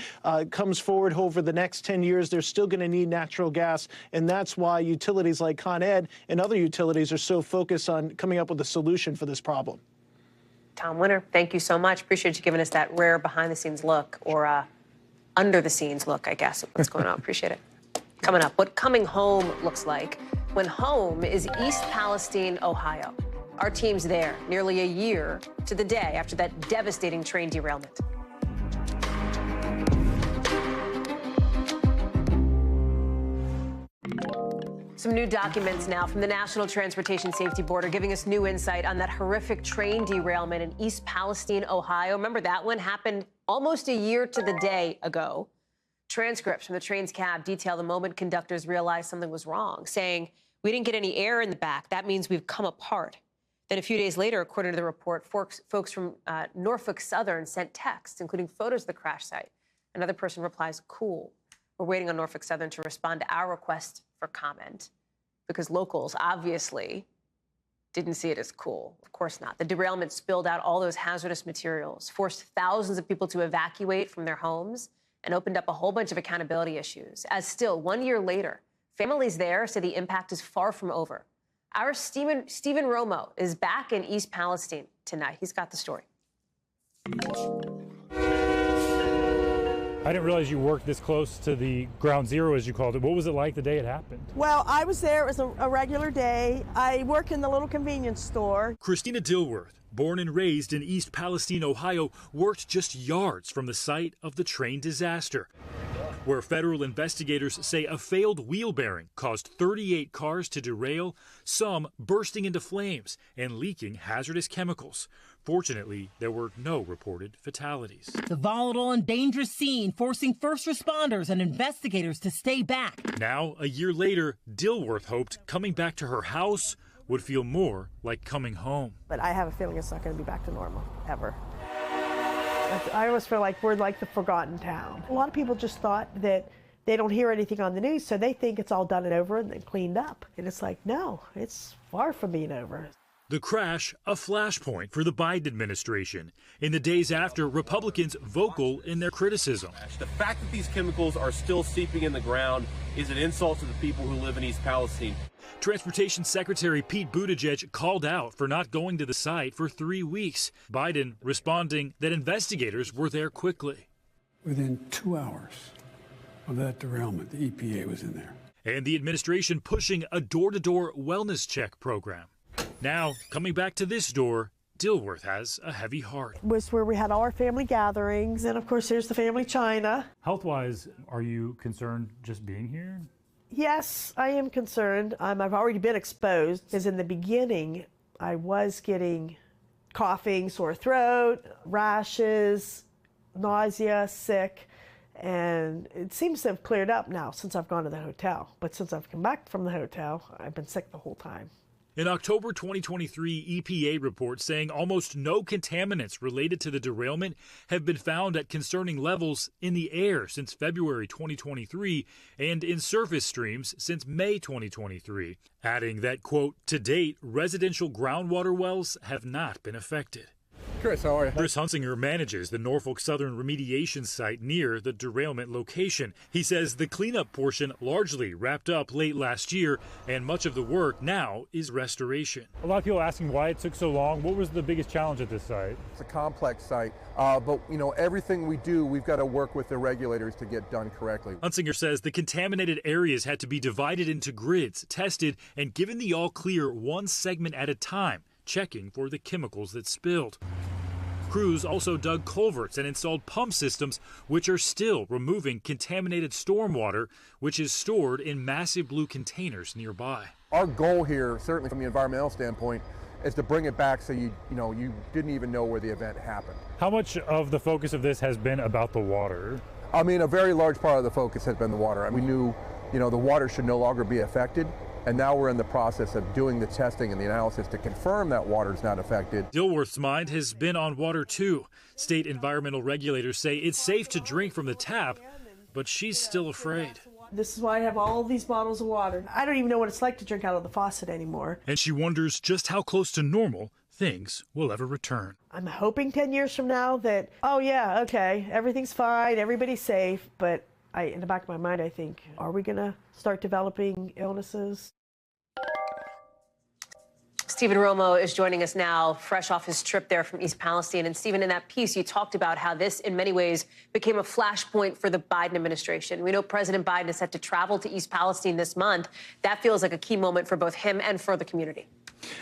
B: comes forward over the next 10 years. They're still going to need natural gas, and that's why utilities like Con Ed and other utilities are so focused on coming up with a solution for this problem.
A: Tom Winter, thank you so much. Appreciate you giving us that rare behind-the-scenes look, or under-the-scenes look, I guess, at what's going on. Appreciate it. Coming up, what coming home looks like when home is East Palestine, Ohio. Our team's there nearly a year to the day after that devastating train derailment. Some new documents now from the National Transportation Safety Board are giving us new insight on that horrific train derailment in East Palestine, Ohio. Remember, that one happened almost a year to the day ago. Transcripts from the train's cab detail the moment conductors realized something was wrong, saying, "We didn't get any air in the back. That means we've come apart." Then a few days later, according to the report, folks from Norfolk Southern sent texts, including photos of the crash site. Another person replies, "Cool. We're waiting on Norfolk Southern to respond to our request for comment," because locals obviously didn't see it as cool. Of course not. The derailment spilled out all those hazardous materials, forced thousands of people to evacuate from their homes, and opened up a whole bunch of accountability issues. As still, 1 year later, families there say the impact is far from over. Our Stephen Romo is back in East Palestine tonight. He's got the story.
E: I didn't realize you worked this close to the ground zero, as you called it. What was it like the day it happened?
F: Well, I was there. It was a regular day. I work in the little convenience store.
E: Christina Dilworth, born and raised in East Palestine, Ohio, worked just yards from the site of the train disaster, where federal investigators say a failed wheel bearing caused 38 cars to derail, some bursting into flames and leaking hazardous chemicals. Fortunately, there were no reported fatalities.
G: The volatile and dangerous scene forcing first responders and investigators to stay back.
E: Now, a year later, Dilworth hoped coming back to her house would feel more like coming home.
F: But I have a feeling it's not going to be back to normal, ever. I always feel like we're like the forgotten town. A lot of people just thought that they don't hear anything on the news, so they think it's all done and over and then cleaned up. And it's like, no, it's far from being over.
E: The crash, a flashpoint for the Biden administration. In the days after, Republicans vocal in their criticism.
X: The fact that these chemicals are still seeping in the ground is an insult to the people who live in East Palestine.
E: Transportation Secretary Pete Buttigieg called out for not going to the site for 3 weeks. Biden responding that investigators were there quickly.
L: Within 2 hours of that derailment, the EPA was in there.
E: And the administration pushing a door-to-door wellness check program. Now, coming back to this door, Dilworth has a heavy heart.
F: It was where we had all our family gatherings, and of course there's the family china.
E: Health-wise, are you concerned just being here?
F: Yes, I am concerned. I've already been exposed, because in the beginning I was getting coughing, sore throat, rashes, nausea, sick, and it seems to have cleared up now since I've gone to the hotel. But since I've come back from the hotel, I've been sick the whole time.
E: In October 2023, EPA reports saying almost no contaminants related to the derailment have been found at concerning levels in the air since February 2023 and in surface streams since May 2023, adding that, quote, to date, residential groundwater wells have not been affected.
Y: Chris, how are you?
E: Chris Hunsinger manages the Norfolk Southern remediation site near the derailment location. He says the cleanup portion largely wrapped up late last year, and much of the work now is restoration. A lot of people asking why it took so long. What was the biggest challenge at this site?
Y: It's a complex site, but everything we do, we've got to work with the regulators to get done correctly.
E: Hunsinger says the contaminated areas had to be divided into grids, tested, and given the all clear one segment at a time, checking for the chemicals that spilled. Crews also dug culverts and installed pump systems, which are still removing contaminated stormwater, which is stored in massive blue containers nearby.
Y: Our goal here, certainly from the environmental standpoint, is to bring it back so you didn't even know where the event happened.
E: How much of the focus of this has been about the water?
Y: I mean, a very large part of the focus has been the water. We knew, the water should no longer be affected, and now we're in the process of doing the testing and the analysis to confirm that water is not affected.
E: Dilworth's mind has been on water too. State environmental regulators say it's safe to drink from the tap, but she's still afraid.
F: This is why I have all these bottles of water. I don't even know what it's like to drink out of the faucet anymore.
E: And she wonders just how close to normal things will ever return.
F: I'm hoping 10 years from now that, oh yeah, okay, everything's fine, everybody's safe, but in the back of my mind, I think, are we going to start developing illnesses?
A: Stephen Romo is joining us now, fresh off his trip there from East Palestine. And Stephen, in that piece, you talked about how this, in many ways, became a flashpoint for the Biden administration. We know President Biden is set to travel to East Palestine this month. That feels like a key moment for both him and for the community.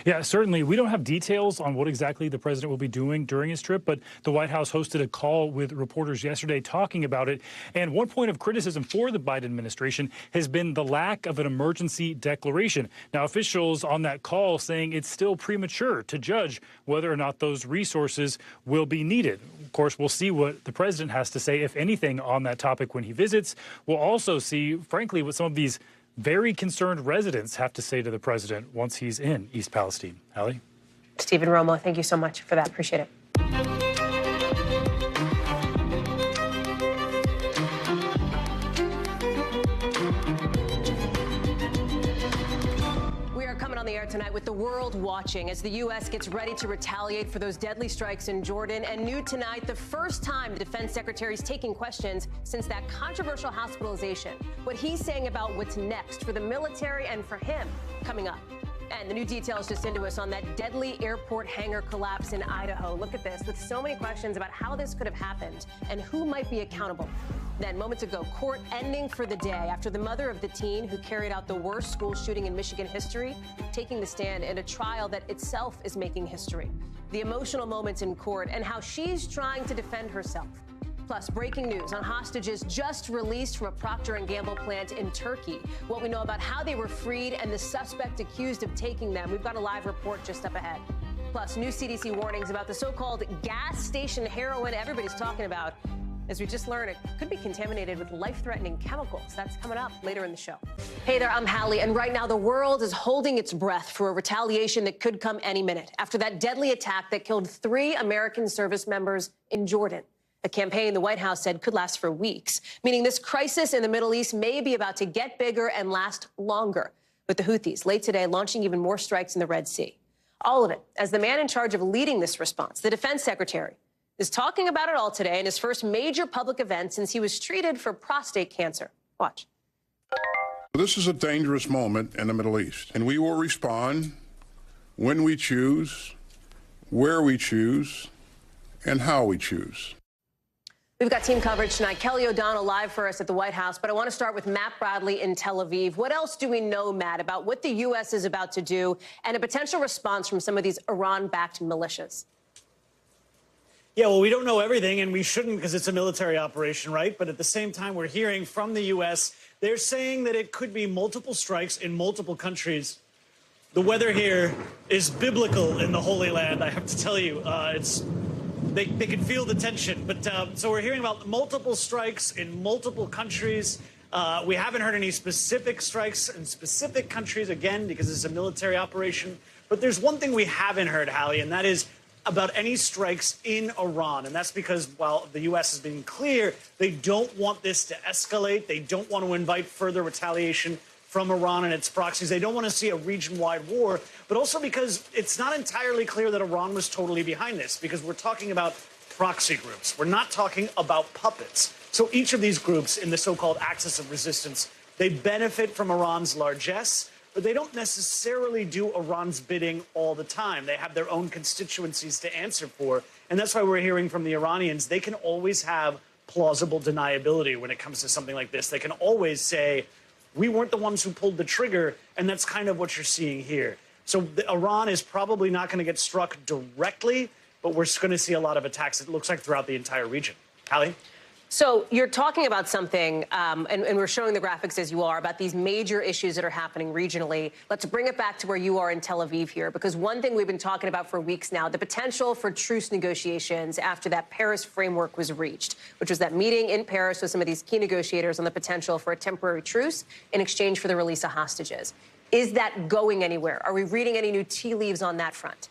E: Yeah, certainly. We don't have details on what exactly the president will be doing during his trip, but the White House hosted a call with reporters yesterday talking about it. And one point of criticism for the Biden administration has been the lack of an emergency declaration. Now, officials on that call saying it's still premature to judge whether or not those resources will be needed. Of course, we'll see what the president has to say, if anything, on that topic when he visits. We'll also see, frankly, what some of these very concerned residents have to say to the president once he's in East Palestine. Hallie?
A: Stephen Romo, thank you so much for that. Appreciate it. On the air tonight with the world watching as the U.S. gets ready to retaliate for those deadly strikes in Jordan. And new tonight, the first time the defense secretary is taking questions since that controversial hospitalization. What he's saying about what's next for the military and for him coming up. And the new details just into us on that deadly airport hangar collapse in Idaho. Look at this, with so many questions about how this could have happened and who might be accountable. Then, moments ago, court ending for the day after the mother of the teen who carried out the worst school shooting in Michigan history taking the stand in a trial that itself is making history. The emotional moments in court and how she's trying to defend herself. Plus, breaking news on hostages just released from a Procter & Gamble plant in Turkey. What we know about how they were freed and the suspect accused of taking them. We've got a live report just up ahead. Plus, new CDC warnings about the so-called gas station heroin everybody's talking about. As we just learned, it could be contaminated with life-threatening chemicals. That's coming up later in the show. Hey there, I'm Hallie, and right now the world is holding its breath for a retaliation that could come any minute after that deadly attack that killed 3 American service members in Jordan. A campaign the White House said could last for weeks, meaning this crisis in the Middle East may be about to get bigger and last longer, with the Houthis late today launching even more strikes in the Red Sea. All of it as the man in charge of leading this response, the defense secretary, is talking about it all today in his first major public event since he was treated for prostate cancer. Watch.
H: This is a dangerous moment in the Middle East, and we will respond when we choose, where we choose, and how we choose.
A: We've got team coverage tonight. Kelly O'Donnell live for us at the White House, but I want to start with Matt Bradley in Tel Aviv. What else do we know, Matt, about what the U.S. is about to do and a potential response from some of these Iran-backed militias?
C: Yeah, well, we don't know everything, and we shouldn't because it's a military operation, right? But at the same time, we're hearing from the U.S., they're saying that it could be multiple strikes in multiple countries. The weather here is biblical in the Holy Land, I have to tell you. They can feel the tension. But so we're hearing about multiple strikes in multiple countries. We haven't heard any specific strikes in specific countries, again, because it's a military operation. But there's one thing we haven't heard, Hallie, and that is about any strikes in Iran. And that's because while the U.S. has been clear, they don't want this to escalate. They don't want to invite further retaliation from Iran and its proxies. They don't want to see a region-wide war, but also because it's not entirely clear that Iran was totally behind this, because we're talking about proxy groups. We're not talking about puppets. So each of these groups in the so-called axis of resistance, they benefit from Iran's largesse, but they don't necessarily do Iran's bidding all the time. They have their own constituencies to answer for. And that's why we're hearing from the Iranians, they can always have plausible deniability when it comes to something like this. They can always say, we weren't the ones who pulled the trigger, and that's kind of what you're seeing here. So Iran is probably not going to get struck directly, but we're going to see a lot of attacks, it looks like, throughout the entire region. Hallie?
A: So you're talking about something, and we're showing the graphics as you are, about these major issues that are happening regionally. Let's bring it back to where you are in Tel Aviv here, because one thing we've been talking about for weeks now, the potential for truce negotiations after that Paris framework was reached, which was that meeting in Paris with some of these key negotiators on the potential for a temporary truce in exchange for the release of hostages. Is that going anywhere? Are we reading any new tea leaves on that front?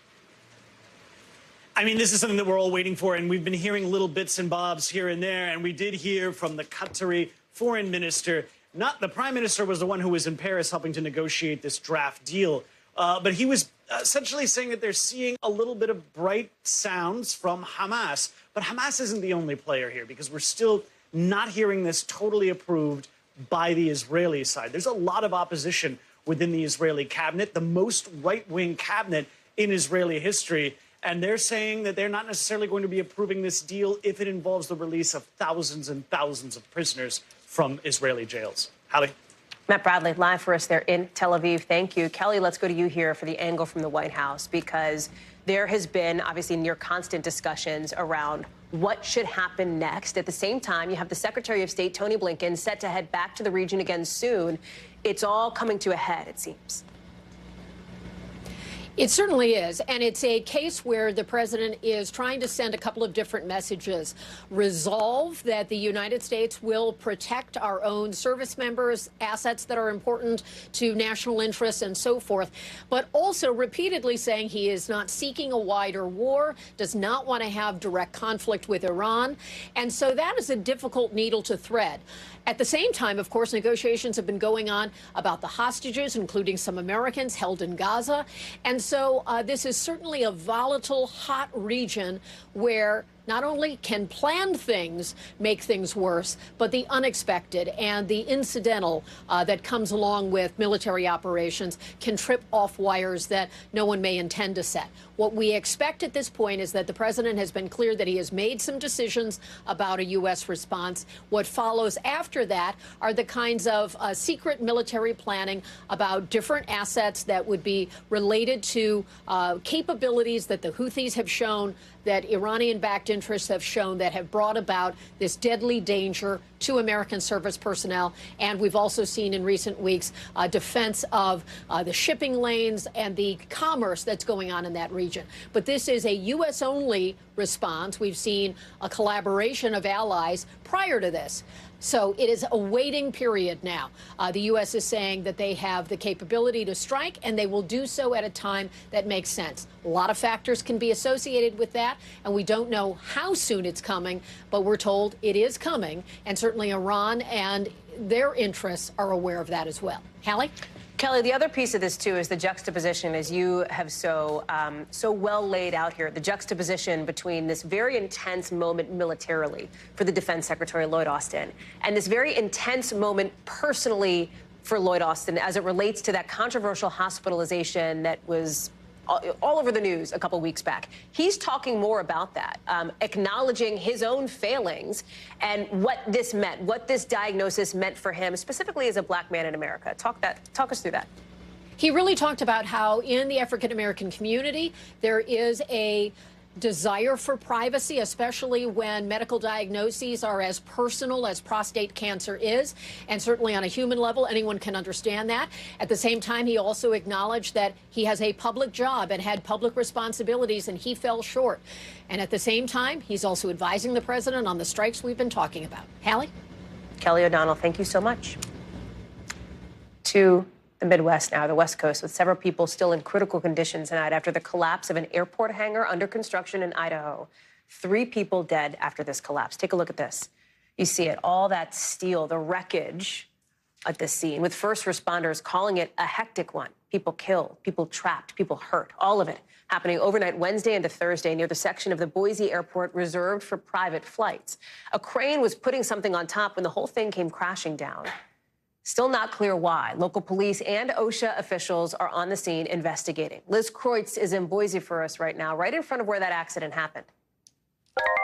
C: I mean, this is something that we're all waiting for, and we've been hearing little bits and bobs here and there, and we did hear from the Qatari foreign minister. Not the prime minister was the one who was in Paris helping to negotiate this draft deal, but he was essentially saying that they're seeing a little bit of bright sounds from Hamas. But Hamas isn't the only player here, because we're still not hearing this totally approved by the Israeli side. There's a lot of opposition within the Israeli cabinet, the most right-wing cabinet in Israeli history. And they're saying that they're not necessarily going to be approving this deal if it involves the release of thousands and thousands of prisoners from Israeli jails. Hallie?
A: Matt Bradley, live for us there in Tel Aviv. Thank you. Kelly, let's go to you here for the angle from the White House, because there has been obviously near constant discussions around what should happen next. At the same time, you have the Secretary of State, Tony Blinken, set to head back to the region again soon. It's all coming to a head, it seems.
I: It certainly is, and it's a case where the president is trying to send a couple of different messages. Resolve that the United States will protect our own service members, assets that are important to national interests and so forth, but also repeatedly saying he is not seeking a wider war, does not want to have direct conflict with Iran, and so that is a difficult needle to thread. At the same time, of course, negotiations have been going on about the hostages, including some Americans held in Gaza. And so this is certainly a volatile, hot region where not only can planned things make things worse, but the unexpected and the incidental that comes along with military operations can trip off wires that no one may intend to set. What we expect at this point is that the president has been clear that he has made some decisions about a U.S. response. What follows after that are the kinds of secret military planning about different assets that would be related to capabilities that the Houthis have shown, that Iranian-backed interests have shown, that have brought about this deadly danger to American service personnel. And we've also seen in recent weeks defense of the shipping lanes and the commerce that's going on in that region. But this is a U.S.-only response. We've seen a collaboration of allies prior to this. So it is a waiting period now. The U.S. is saying that they have the capability to strike, and they will do so at a time that makes sense. A lot of factors can be associated with that, and we don't know how soon it's coming, but we're told it is coming, and certainly Iran and their interests are aware of that as well. Hallie?
A: Kelly, the other piece of this, too, is the juxtaposition, as you have so well laid out here, the juxtaposition between this very intense moment militarily for the Defense Secretary Lloyd Austin and this very intense moment personally for Lloyd Austin as it relates to that controversial hospitalization that was all over the news a couple weeks back. He's talking more about that, acknowledging his own failings and what this meant, what this diagnosis meant for him, specifically as a black man in America. Talk us through that.
I: He really talked about how in the African-American community there is a desire for privacy, especially when medical diagnoses are as personal as prostate cancer is. And certainly on a human level, anyone can understand that. At the same time, he also acknowledged that he has a public job and had public responsibilities, and he fell short. And at the same time, he's also advising the president on the strikes we've been talking about. Hallie?
A: Kelly O'Donnell, thank you so much. To the Midwest now, the West Coast, with several people still in critical condition tonight after the collapse of an airport hangar under construction in Idaho. 3 people dead after this collapse. Take a look at this. You see it, all that steel, the wreckage at this scene, with first responders calling it a hectic one. People killed, people trapped, people hurt, all of it happening overnight Wednesday into Thursday near the section of the Boise airport reserved for private flights. A crane was putting something on top when the whole thing came crashing down. Still not clear why. Local police and OSHA officials are on the scene investigating. Liz Kreutz is in Boise for us right now, right in front of where that accident happened.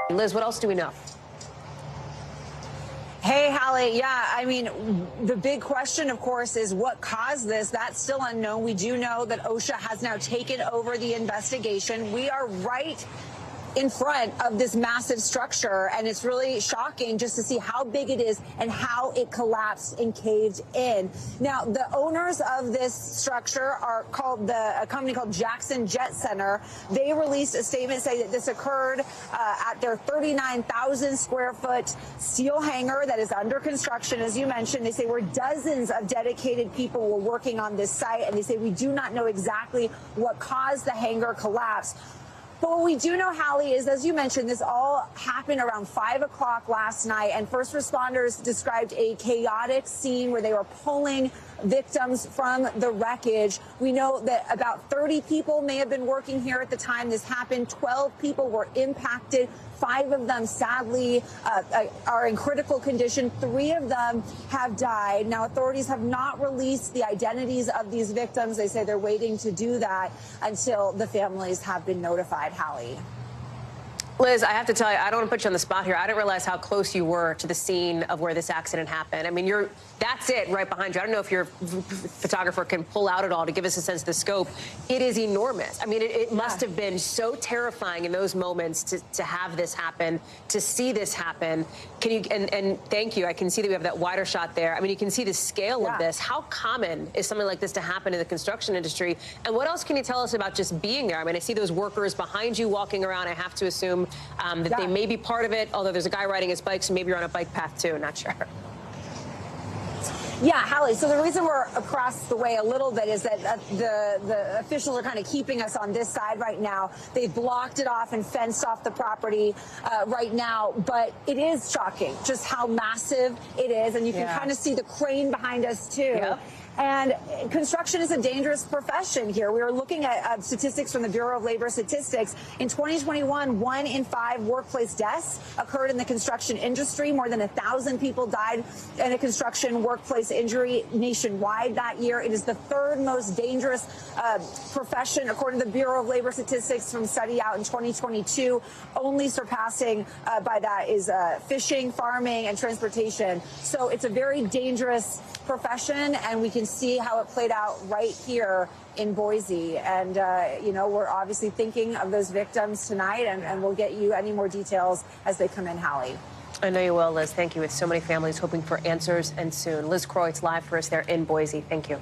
A: Liz, what else do we know?
J: Hey, Hallie. Yeah, I mean, the big question, of course, is what caused this. That's still unknown. We do know that OSHA has now taken over the investigation. We are right in front of this massive structure, and it's really shocking just to see how big it is and how it collapsed and caved in. Now, the owners of this structure are called a company called Jackson Jet Center. They released a statement saying that this occurred at their 39,000 square foot steel hangar that is under construction, as you mentioned. They say where dozens of dedicated people were working on this site, and they say we do not know exactly what caused the hangar collapse. But what we do know, Hallie, is, as you mentioned, this all happened around 5 o'clock last night, and first responders described a chaotic scene where they were pulling victims from the wreckage. We know that about 30 people may have been working here at the time this happened. 12 people were impacted. 5 of them, sadly, are in critical condition. 3 of them have died. Now, authorities have not released the identities of these victims. They say they're waiting to do that until the families have been notified, Hallie.
A: Liz, I have to tell you, I don't want to put you on the spot here. I didn't realize how close you were to the scene of where this accident happened. I mean, that's it right behind you. I don't know if your photographer can pull out at all to give us a sense of the scope. It is enormous. I mean, it must have been so terrifying in those moments to have this happen, to see this happen. Can you, and thank you, I can see that we have that wider shot there. I mean, you can see the scale of this. How common is something like this to happen in the construction industry? And what else can you tell us about just being there? I mean, I see those workers behind you walking around. I have to assume that they may be part of it, although there's a guy riding his bike, so maybe you're on a bike path too, not sure.
J: Yeah, Hallie, so the reason we're across the way a little bit is that the officials are kind of keeping us on this side right now. They've blocked it off and fenced off the property right now, but it is shocking just how massive it is, and you can kind of see the crane behind us too. Yep. And construction is a dangerous profession here. We are looking at statistics from the Bureau of Labor Statistics. In 2021, 1 in 5 workplace deaths occurred in the construction industry. More than 1,000 people died in a construction workplace injury nationwide that year. It is the 3rd most dangerous profession, according to the Bureau of Labor Statistics from a study out in 2022. Only surpassing by that is fishing, farming, and transportation. So it's a very dangerous profession, and we can see how it played out right here in Boise. And, you know, we're obviously thinking of those victims tonight, and we'll get you any more details as they come in, Hallie.
A: I know you will, Liz. Thank you. With so many families hoping for answers, and soon. Liz Croyt's live for us there in Boise. Thank you.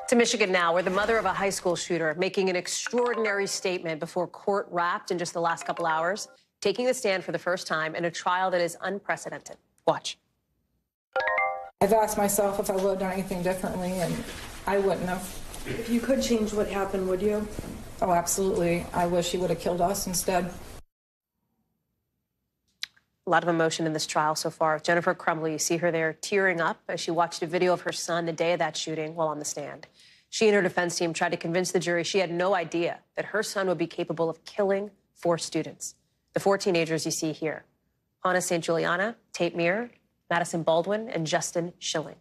A: To Michigan now, where the mother of a high school shooter making an extraordinary statement before court wrapped in just the last couple hours, taking the stand for the first time in a trial that is unprecedented. Watch.
K: I've asked myself if I would have done anything differently, and I wouldn't have.
M: If you could change what happened, would you?
K: Oh, absolutely. I wish he would have killed us instead.
A: A lot of emotion in this trial so far. Jennifer Crumbley, you see her there tearing up as she watched a video of her son the day of that shooting while on the stand. She and her defense team tried to convince the jury she had no idea that her son would be capable of killing 4 students. The 4 teenagers you see here: Hannah St. Juliana, Tate Meir, Madison Baldwin, and Justin Schilling.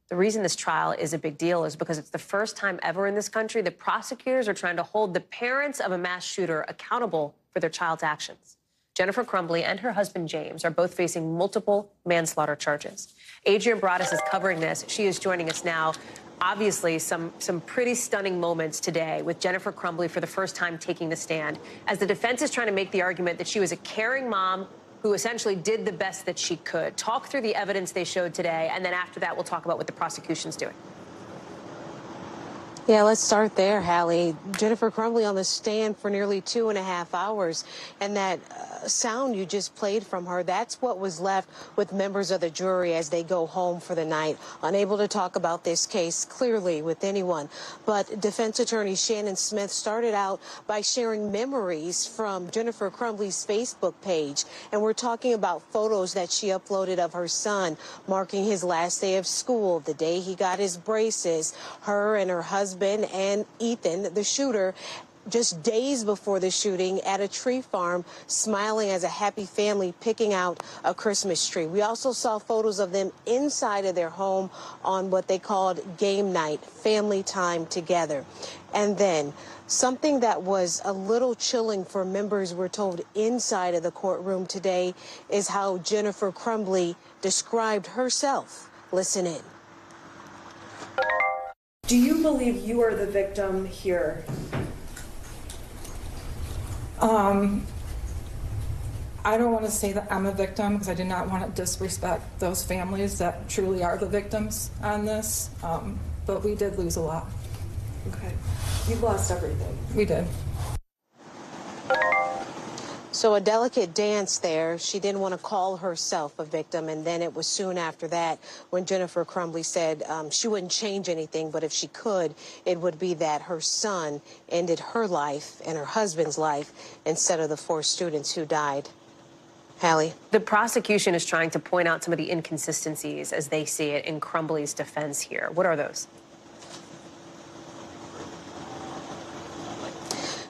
A: The reason this trial is a big deal is because it's the first time ever in this country that prosecutors are trying to hold the parents of a mass shooter accountable for their child's actions. Jennifer Crumbley and her husband, James, are both facing multiple manslaughter charges. Adrienne Broaddus is covering this. She is joining us now. Obviously, some pretty stunning moments today with Jennifer Crumbley for the first time taking the stand, as the defense is trying to make the argument that she was a caring mom who essentially did the best that she could. Talk through the evidence they showed today, and then after that, we'll talk about what the prosecution's doing.
N: Yeah, let's start there, Hallie. Jennifer Crumbley on the stand for nearly 2.5 hours, and that sound you just played from her, that's what was left with members of the jury as they go home for the night, unable to talk about this case clearly with anyone. But defense attorney Shannon Smith started out by sharing memories from Jennifer Crumbley's Facebook page, and we're talking about photos that she uploaded of her son marking his last day of school, the day he got his braces, her and her husband and Ethan, the shooter, just days before the shooting at a tree farm, smiling as a happy family picking out a Christmas tree. We also saw photos of them inside of their home on what they called game night, family time together. And then something that was a little chilling for members, we're told, inside of the courtroom today is how Jennifer Crumbley described herself. Listen in.
M: Do you believe you are the victim here?
K: I don't want to say that I'm a victim because I do not want to disrespect those families that truly are the victims on this, but we did lose a lot.
M: Okay. You lost everything.
K: We did.
N: So a delicate dance there. She didn't want to call herself a victim, and then it was soon after that when Jennifer Crumbley said she wouldn't change anything, but if she could, it would be that her son ended her life and her husband's life instead of the 4 students who died. Hallie?
A: The prosecution is trying to point out some of the inconsistencies as they see it in Crumbley's defense here. What are those?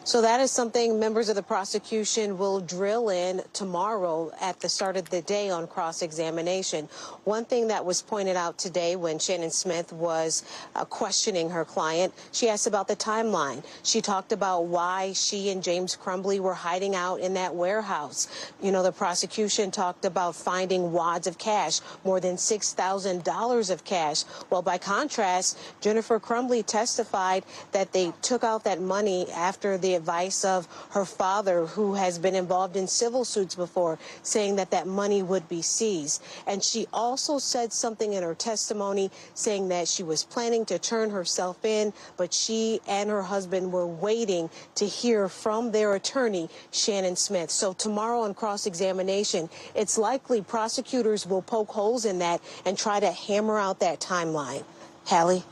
N: So that is something members of the prosecution will drill in tomorrow at the start of the day on cross-examination. One thing that was pointed out today when Shannon Smith was questioning her client, she asked about the timeline. She talked about why she and James Crumbley were hiding out in that warehouse. You know, the prosecution talked about finding wads of cash, more than $6,000 of cash. Well, by contrast, Jennifer Crumbley testified that they took out that money after the advice of her father, who has been involved in civil suits before, saying that that money would be seized. And she also said something in her testimony saying that she was planning to turn herself in, but she and her husband were waiting to hear from their attorney, Shannon Smith. So tomorrow on cross-examination, it's likely prosecutors will poke holes in that and try to hammer out that timeline. Hallie?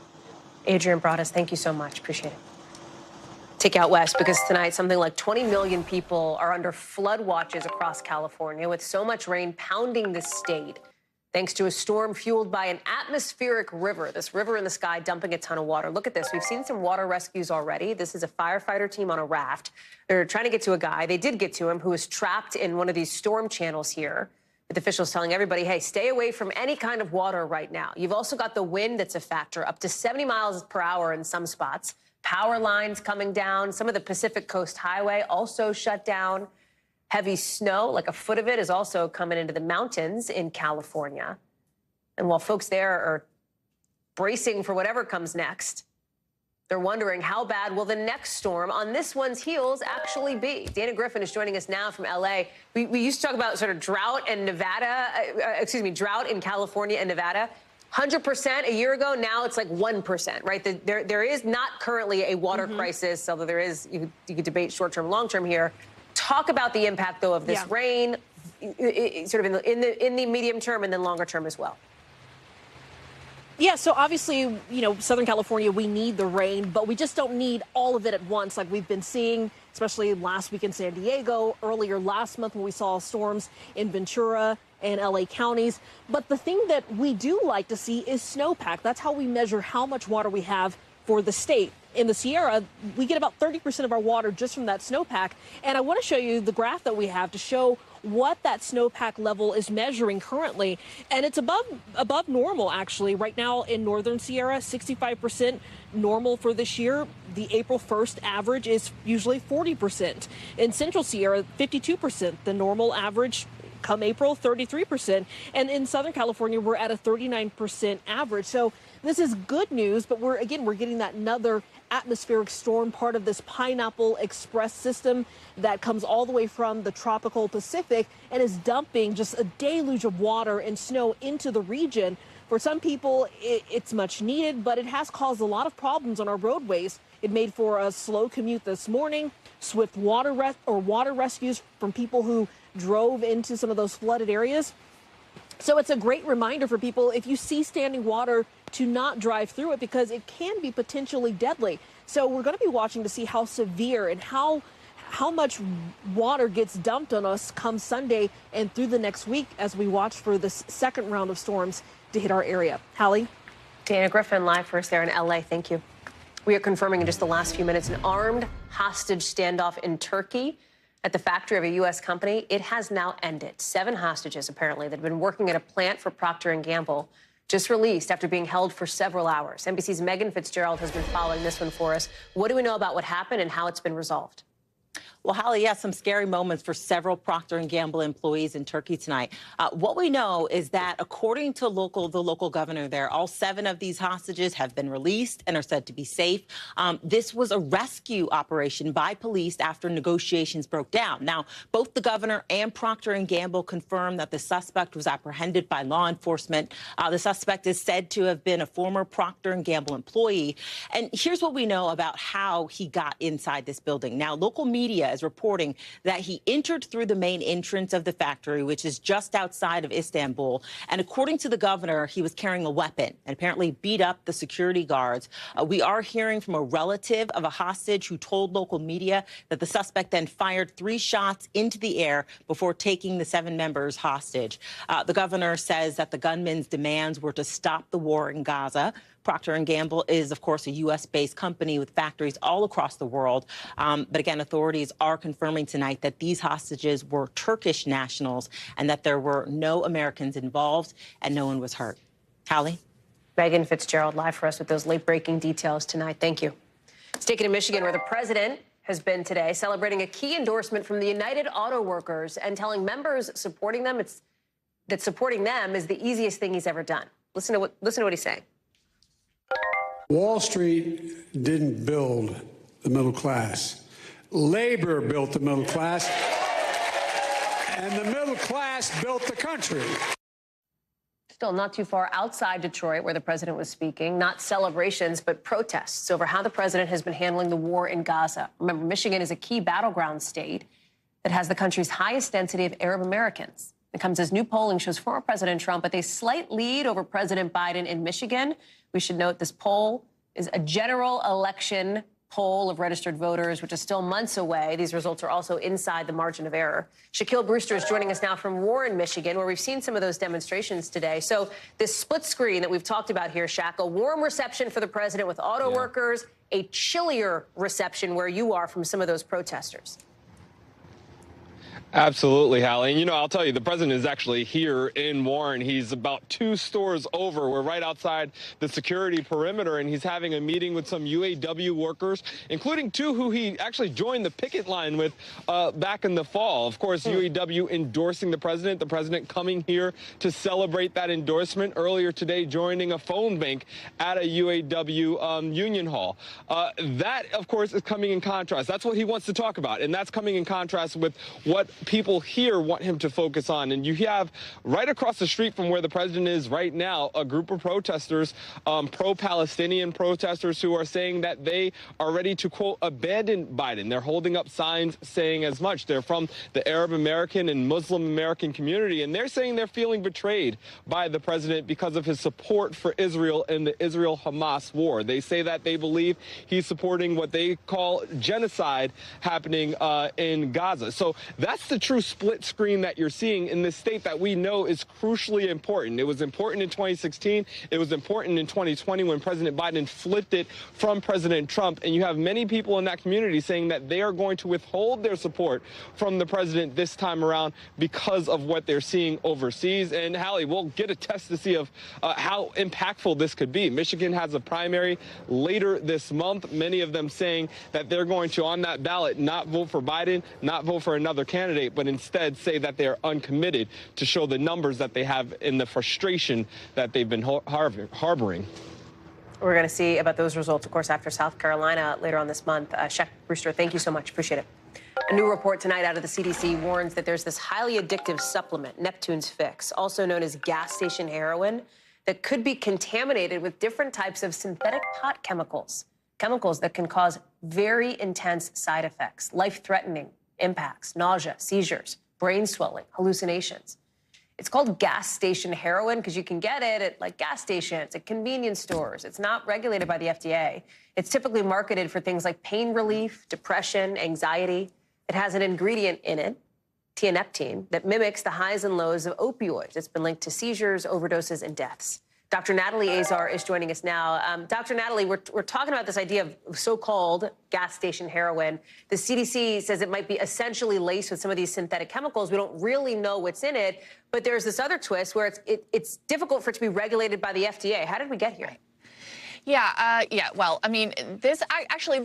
A: Adrian Broaddus, thank you so much. Appreciate it. Take out west, because tonight something like 20 million people are under flood watches across California, with so much rain pounding the state thanks to a storm fueled by an atmospheric river. This river in the sky dumping a ton of water. Look at this. We've seen some water rescues already. This is a firefighter team on a raft. They're trying to get to a guy. They did get to him, who was trapped in one of these storm channels here, with officials telling everybody, hey, stay away from any kind of water right now. You've also got the wind that's a factor, up to 70 miles per hour in some spots. Power lines coming down. Some of the Pacific Coast Highway also shut down. Heavy snow, like a foot of it, is also coming into the mountains in California. And while folks there are bracing for whatever comes next, they're wondering, how bad will the next storm on this one's heels actually be? Dana Griffin is joining us now from L.A. We used to talk about sort of drought in drought in California and Nevada. 100% a year ago. Now it's like 1%, right? There is not currently a water crisis, although there is, you could debate short-term, long-term here. Talk about the impact, though, of this rain, sort of in the medium term and then longer term as well.
O: Yeah, so obviously, you know, Southern California, we need the rain, but we just don't need all of it at once like we've been seeing, especially last week in San Diego, earlier last month when we saw storms in Ventura and LA counties. But the thing that we do like to see is snowpack. That's how we measure how much water we have for the state. In the Sierra, we get about 30% of our water just from that snowpack. And I want to show you the graph that we have to show what that snowpack level is measuring currently. And it's above normal, actually. Right now in Northern Sierra, 65% normal for this year. The April 1st average is usually 40%. In Central Sierra, 52%. The normal average come April, 33%. And in Southern California, we're at a 39% average. So this is good news, but we're getting that another atmospheric storm, part of this Pineapple Express system that comes all the way from the tropical Pacific and is dumping just a deluge of water and snow into the region. For some people, it's much needed, but it has caused a lot of problems on our roadways. It made for a slow commute this morning, swift water rescues from people who drove into some of those flooded areas. So it's a great reminder for people, if you see standing water, to not drive through it because it can be potentially deadly. So we're going to be watching to see how severe and how much water gets dumped on us come Sunday and through the next week as we watch for this second round of storms to hit our area. Hallie?
A: Dana Griffin live for us there in L.A. Thank you. We are confirming in just the last few minutes an armed hostage standoff in Turkey at the factory of a U.S. company. It has now ended. 7 hostages, apparently, that have been working at a plant for Procter & Gamble, just released after being held for several hours. NBC's Megan Fitzgerald has been following this one for us. What do we know about what happened and how it's been resolved?
P: Well, Hallie, yes, some scary moments for several Procter & Gamble employees in Turkey tonight. What we know is that, according to the local governor there, all 7 of these hostages have been released and are said to be safe. This was a rescue operation by police after negotiations broke down. Now, both the governor and Procter & Gamble confirmed that the suspect was apprehended by law enforcement. The suspect is said to have been a former Procter & Gamble employee. And here's what we know about how he got inside this building. Now, local media is reporting that he entered through the main entrance of the factory, which is just outside of Istanbul. And according to the governor, he was carrying a weapon and apparently beat up the security guards. We are hearing from a relative of a hostage who told local media that the suspect then fired 3 shots into the air before taking the 7 members hostage. The governor says that the gunman's demands were to stop the war in Gaza. Procter & Gamble is, of course, a U.S.-based company with factories all across the world. But again, authorities are confirming tonight that these hostages were Turkish nationals and that there were no Americans involved and no one was hurt. Hallie?
A: Megan Fitzgerald live for us with those late-breaking details tonight. Thank you. Let's take it to Michigan, where the president has been today celebrating a key endorsement from the United Auto Workers and telling members supporting them that supporting them is the easiest thing he's ever done. Listen to what he's saying.
L: Wall Street didn't build the middle class. Labor built the middle class, and the middle class built the country.
A: Still not too far outside Detroit, where the president was speaking, not celebrations, but protests over how the president has been handling the war in Gaza. Remember, Michigan is a key battleground state that has the country's highest density of Arab Americans. It comes as new polling shows former President Trump with a slight lead over President Biden in Michigan. We should note this poll is a general election poll of registered voters, which is still months away. These results are also inside the margin of error. Shaquille Brewster is joining us now from Warren, Michigan, where we've seen some of those demonstrations today. So this split screen that we've talked about here, Shaq, a warm reception for the president with auto workers, a chillier reception where you are from some of those protesters.
R: Absolutely, Hallie. And, I'll tell you, the president is actually here in Warren. He's about 2 stores over. We're right outside the security perimeter, and he's having a meeting with some UAW workers, including 2 who he actually joined the picket line with back in the fall. Of course, UAW endorsing the president coming here to celebrate that endorsement. Earlier today, joining a phone bank at a UAW union hall. That, of course, is coming in contrast. That's what he wants to talk about, and that's coming in contrast with what people here want him to focus on. And you have right across the street from where the president is right now, a group of protesters, pro-Palestinian protesters, who are saying that they are ready to, quote, abandon Biden. They're holding up signs saying as much. They're from the Arab American and Muslim American community, and they're saying they're feeling betrayed by the president because of his support for Israel and the Israel-Hamas war. They say that they believe he's supporting what they call genocide happening in Gaza. So that's the true split screen that you're seeing in this state that we know is crucially important. It was important in 2016. It was important in 2020 when President Biden flipped it from President Trump. And you have many people in that community saying that they are going to withhold their support from the president this time around because of what they're seeing overseas. And Hallie, we'll get a test to see of how impactful this could be. Michigan has a primary later this month. Many of them saying that they're going to, on that ballot, not vote for Biden, not vote for another candidate, but instead say that they are uncommitted to show the numbers that they have in the frustration that they've been harboring.
A: We're going to see about those results, of course, after South Carolina later on this month. Shaq Brewster, thank you so much. Appreciate it. A new report tonight out of the CDC warns that there's this highly addictive supplement, Neptune's Fix, also known as gas station heroin, that could be contaminated with different types of synthetic pot chemicals that can cause very intense side effects, life-threatening impacts, nausea, seizures, brain swelling, hallucinations. It's called gas station heroin because you can get it at gas stations, at convenience stores. It's not regulated by the FDA. It's typically marketed for things like pain relief, depression, anxiety. It has an ingredient in it, tianeptine, that mimics the highs and lows of opioids. It's been linked to seizures, overdoses, and deaths. Dr. Natalie Azar is joining us now. Dr. Natalie, we're talking about this idea of so-called gas station heroin. The CDC says it might be essentially laced with some of these synthetic chemicals. We don't really know what's in it, but there's this other twist where it's difficult for it to be regulated by the FDA. How did we get here?
S: Yeah. Well, I mean, this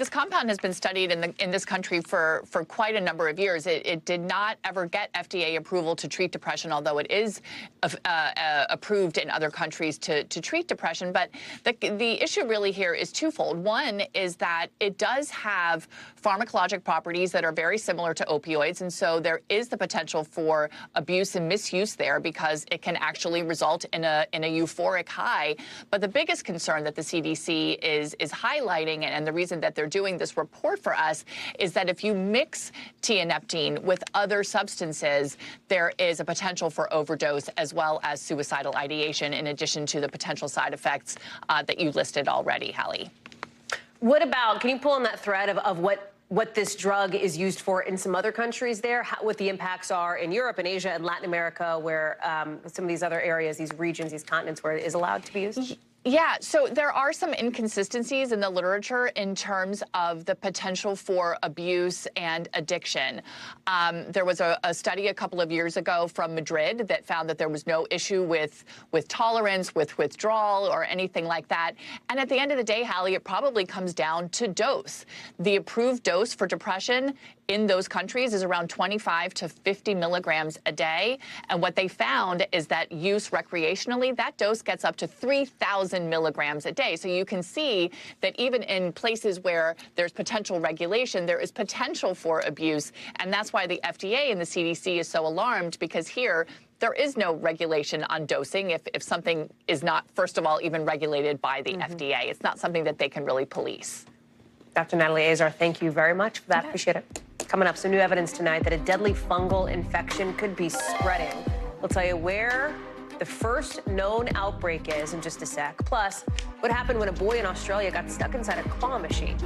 S: compound has been studied in this country for quite a number of years. It did not ever get FDA approval to treat depression, although it is approved in other countries to treat depression. But the issue really here is twofold. One is that it does have pharmacologic properties that are very similar to opioids, and so there is the potential for abuse and misuse there because it can actually result in a euphoric high. But the biggest concern that the CDC is highlighting, and the reason that they're doing this report for us, is that if you mix tianeptine with other substances, there is a potential for overdose as well as suicidal ideation, in addition to the potential side effects that you listed already, Hallie.
A: What about, can you pull on that thread of what this drug is used for in some other countries there, what the impacts are in Europe and Asia and Latin America, where some of these other areas, these regions, these continents where it is allowed to be used?
S: Yeah, so there are some inconsistencies in the literature in terms of the potential for abuse and addiction. There was a study a couple of years ago from Madrid that found that there was no issue with tolerance, with withdrawal, or anything like that. And at the end of the day, Hallie, it probably comes down to dose. The approved dose for depression in those countries is around 25 to 50 milligrams a day. And what they found is that use recreationally, that dose gets up to 3,000 milligrams a day. So you can see that even in places where there's potential regulation, there is potential for abuse. And that's why the FDA and the CDC is so alarmed, because here, there is no regulation on dosing if something is not, first of all, even regulated by the FDA. It's not something that they can really police.
A: Dr. Natalie Azar, thank you very much for that. Appreciate it. Coming up, some new evidence tonight that a deadly fungal infection could be spreading. We'll tell you where the first known outbreak is in just a sec. Plus, what happened when a boy in Australia got stuck inside a claw machine.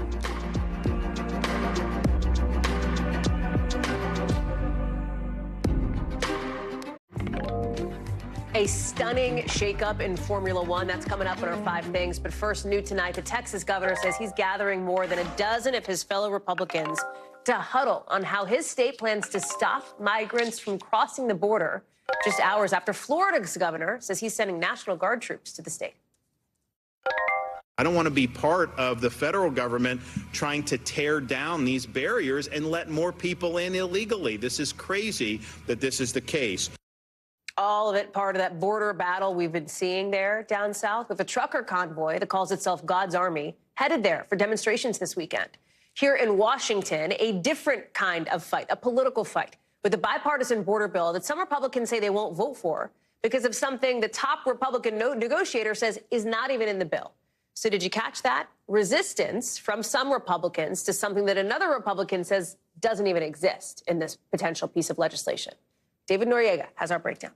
A: A stunning shakeup in Formula One. That's coming up in our 5 things. But first, new tonight, the Texas governor says he's gathering more than a dozen of his fellow Republicans to huddle on how his state plans to stop migrants from crossing the border, just hours after Florida's governor says he's sending National Guard troops to the state.
T: I don't want to be part of the federal government trying to tear down these barriers and let more people in illegally. This is crazy that this is the case.
A: All of it part of that border battle we've been seeing there down south with a trucker convoy that calls itself God's Army headed there for demonstrations this weekend. Here in Washington, a different kind of fight, a political fight, with a bipartisan border bill that some Republicans say they won't vote for because of something the top Republican negotiator says is not even in the bill. So did you catch that? Resistance from some Republicans to something that another Republican says doesn't even exist in this potential piece of legislation. David Noriega has our breakdown.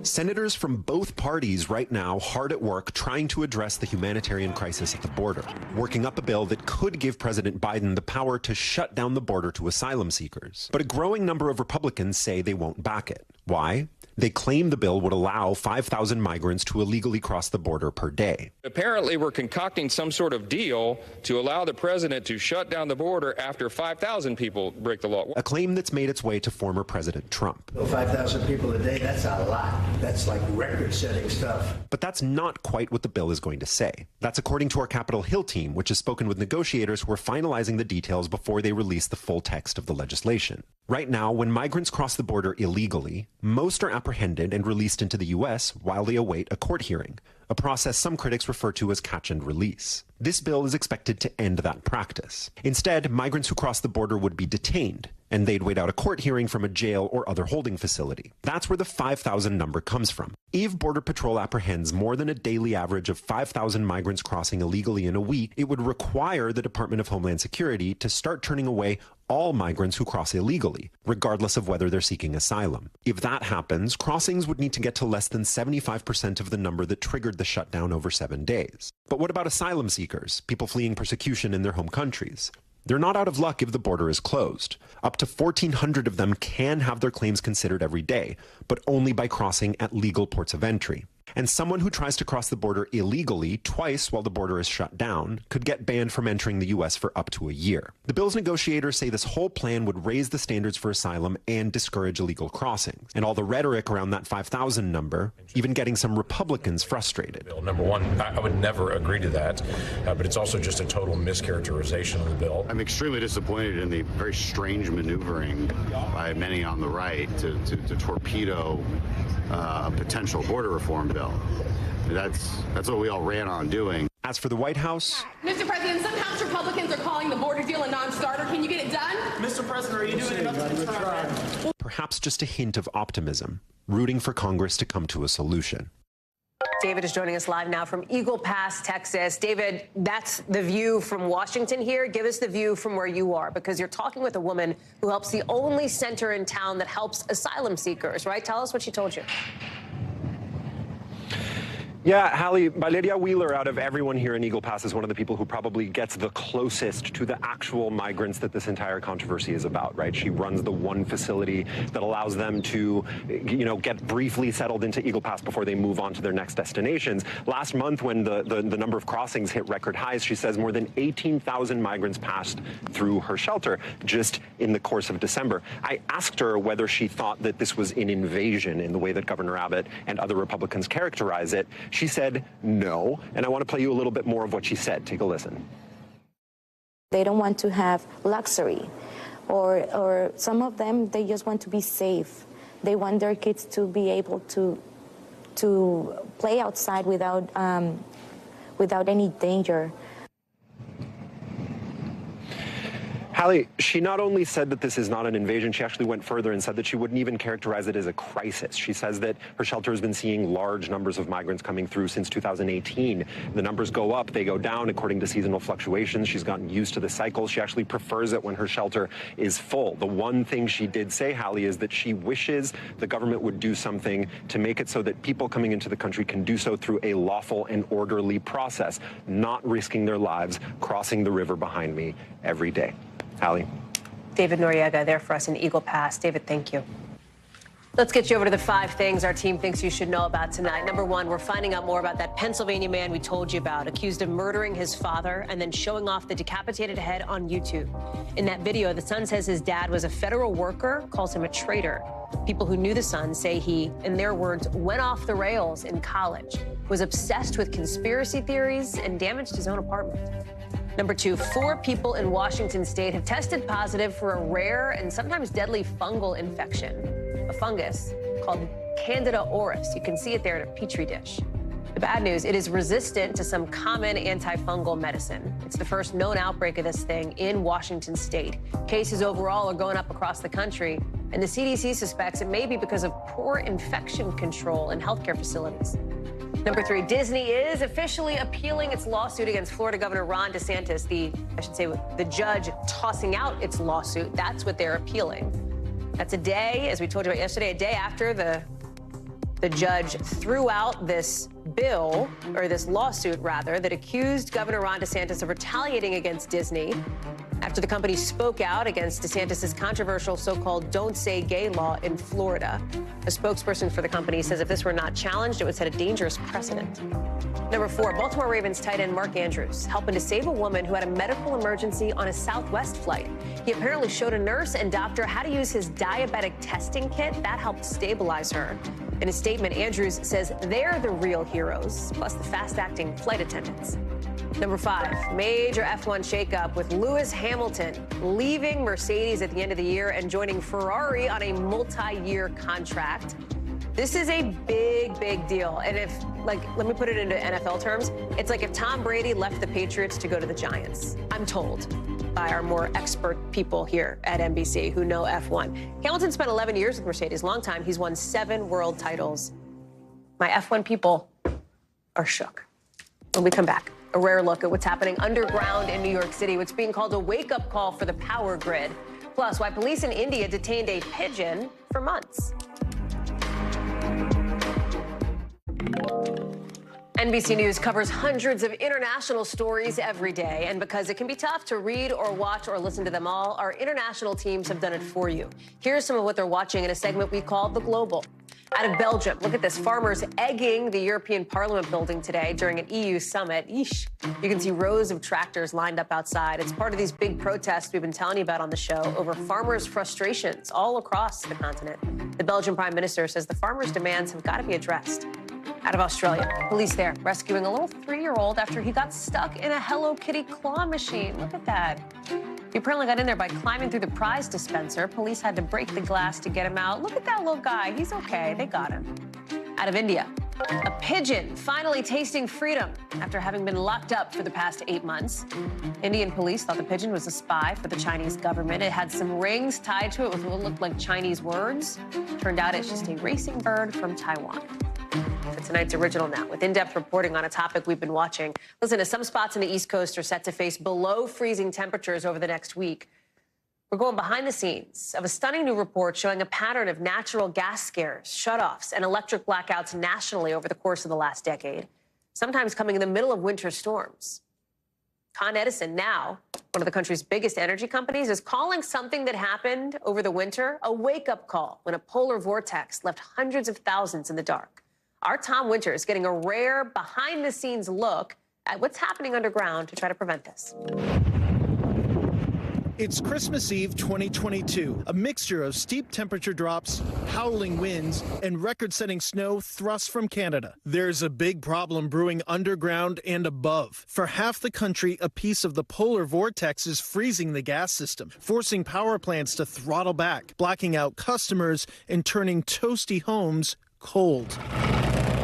Q: Senators from both parties right now hard at work trying to address the humanitarian crisis at the border, working up a bill that could give President Biden the power to shut down the border to asylum seekers. But a growing number of Republicans say they won't back it. Why? They claim the bill would allow 5,000 migrants to illegally cross the border per day.
U: Apparently, we're concocting some sort of deal to allow the president to shut down the border after 5,000 people break the law.
Q: A claim that's made its way to former President Trump.
V: 5,000 people a day, that's a lot. That's like record-setting stuff.
Q: But that's not quite what the bill is going to say. That's according to our Capitol Hill team, which has spoken with negotiators who are finalizing the details before they release the full text of the legislation. Right now, when migrants cross the border illegally, most are apprehended and released into the U.S. while they await a court hearing, a process some critics refer to as catch and release. This bill is expected to end that practice. Instead, migrants who cross the border would be detained, and they'd wait out a court hearing from a jail or other holding facility. That's where the 5,000 number comes from. If Border Patrol apprehends more than a daily average of 5,000 migrants crossing illegally in a week, it would require the Department of Homeland Security to start turning away all migrants who cross illegally, regardless of whether they're seeking asylum. If that happens, crossings would need to get to less than 75% of the number that triggered the shutdown over 7 days. But what about asylum seekers, people fleeing persecution in their home countries? They're not out of luck if the border is closed. Up to 1,400 of them can have their claims considered every day, but only by crossing at legal ports of entry. And someone who tries to cross the border illegally twice while the border is shut down could get banned from entering the U.S. for up to a year. The bill's negotiators say this whole plan would raise the standards for asylum and discourage illegal crossings. And all the rhetoric around that 5,000 number, even getting some Republicans frustrated.
B: Bill, number one, I would never agree to that, but it's also just a total mischaracterization of the bill.
D: I'm extremely disappointed in the very strange maneuvering by many on the right to torpedo a potential border reform bill. That's what we all ran on doing.
Q: As for the White House,
G: Mr. President, some House Republicans are calling the border deal a non-starter. Can you get it done?
C: Mr. President, are you doing enough to try?
Q: Perhaps just a hint of optimism, rooting for Congress to come to a solution.
A: David is joining us live now from Eagle Pass, Texas. David, that's the view from Washington here. Give us the view from where you are, because you're talking with a woman who helps the only center in town that helps asylum seekers, right? Tell us what she told you.
Q: Yeah, Hallie, Valeria Wheeler, out of everyone here in Eagle Pass, is one of the people who probably gets the closest to the actual migrants that this entire controversy is about, right? She runs the one facility that allows them to, get briefly settled into Eagle Pass before they move on to their next destinations. Last month, when the number of crossings hit record highs, she says more than 18,000 migrants passed through her shelter just in the course of December. I asked her whether she thought that this was an invasion in the way that Governor Abbott and other Republicans characterize it. She said no, and I want to play you a little bit more of what she said. Take a listen.
W: They don't want to have luxury, or some of them, they just want to be safe. They want their kids to be able to play outside without any danger.
Q: Hallie, she not only said that this is not an invasion, she actually went further and said that she wouldn't even characterize it as a crisis. She says that her shelter has been seeing large numbers of migrants coming through since 2018. The numbers go up, they go down according to seasonal fluctuations. She's gotten used to the cycle. She actually prefers it when her shelter is full. The one thing she did say, Hallie, is that she wishes the government would do something to make it so that people coming into the country can do so through a lawful and orderly process, not risking their lives crossing the river behind me every day. Hallie.
A: David Noriega there for us in Eagle Pass. David, thank you. Let's get you over to the 5 things our team thinks you should know about tonight. Number 1, we're finding out more about that Pennsylvania man we told you about, accused of murdering his father and then showing off the decapitated head on YouTube. In that video, the son says his dad was a federal worker, calls him a traitor. People who knew the son say he, in their words, went off the rails in college, was obsessed with conspiracy theories, and damaged his own apartment. Number 2, 4 people in Washington state have tested positive for a rare and sometimes deadly fungal infection, a fungus called Candida auris. You can see it there in a petri dish. The bad news, it is resistant to some common antifungal medicine. It's the first known outbreak of this thing in Washington state. Cases overall are going up across the country, and the CDC suspects it may be because of poor infection control in healthcare facilities. Number 3, Disney is officially appealing its lawsuit against Florida Governor Ron DeSantis. The judge tossing out its lawsuit. That's what they're appealing. That's a day, as we told you about yesterday, a day after the judge threw out this bill, or this lawsuit rather, that accused Governor Ron DeSantis of retaliating against Disney after the company spoke out against DeSantis' controversial so-called Don't Say Gay law in Florida. A spokesperson for the company says if this were not challenged, it would set a dangerous precedent. Number 4, Baltimore Ravens tight end Mark Andrews helping to save a woman who had a medical emergency on a Southwest flight. He apparently showed a nurse and doctor how to use his diabetic testing kit. That helped stabilize her. In a statement, Andrews says they're the real heroes, plus the fast-acting flight attendants. Number 5, major F1 shakeup with Lewis Hamilton leaving Mercedes at the end of the year and joining Ferrari on a multi-year contract. This is a big, big deal. And let me put it into NFL terms. It's like if Tom Brady left the Patriots to go to the Giants, I'm told by our more expert people here at NBC who know F1. Hamilton spent 11 years with Mercedes, long time. He's won 7 world titles. My F1 people are shook. When we come back, a rare look at what's happening underground in New York City, what's being called a wake-up call for the power grid. Plus, why police in India detained a pigeon for months. NBC News covers hundreds of international stories every day, and because it can be tough to read or watch or listen to them all, our international teams have done it for you. Here's some of what they're watching in a segment we call The Global. Out of Belgium, look at this. Farmers egging the European Parliament building today during an EU summit. Eesh. You can see rows of tractors lined up outside. It's part of these big protests we've been telling you about on the show over farmers' frustrations all across the continent. The Belgian Prime Minister says the farmers' demands have got to be addressed. Out of Australia, police there rescuing a little 3-year-old after he got stuck in a Hello Kitty claw machine. Look at that. He apparently got in there by climbing through the prize dispenser. Police had to break the glass to get him out. Look at that little guy. He's okay. They got him. Out of India, a pigeon finally tasting freedom after having been locked up for the past 8 months. Indian police thought the pigeon was a spy for the Chinese government. It had some rings tied to it with what looked like Chinese words. Turned out it's just a racing bird from Taiwan. For tonight's original now, with in-depth reporting on a topic we've been watching. Listen, as some spots in the East Coast are set to face below freezing temperatures over the next week, we're going behind the scenes of a stunning new report showing a pattern of natural gas scares, shutoffs, and electric blackouts nationally over the course of the last decade, sometimes coming in the middle of winter storms. Con Edison, now one of the country's biggest energy companies, is calling something that happened over the winter a wake-up call when a polar vortex left hundreds of thousands in the dark. Our Tom Winter is getting a rare behind-the-scenes look at what's happening underground to try to prevent this.
E: It's Christmas Eve 2022, a mixture of steep temperature drops, howling winds, and record-setting snow thrust from Canada. There's a big problem brewing underground and above. For half the country, a piece of the polar vortex is freezing the gas system, forcing power plants to throttle back, blacking out customers, and turning toasty homes cold.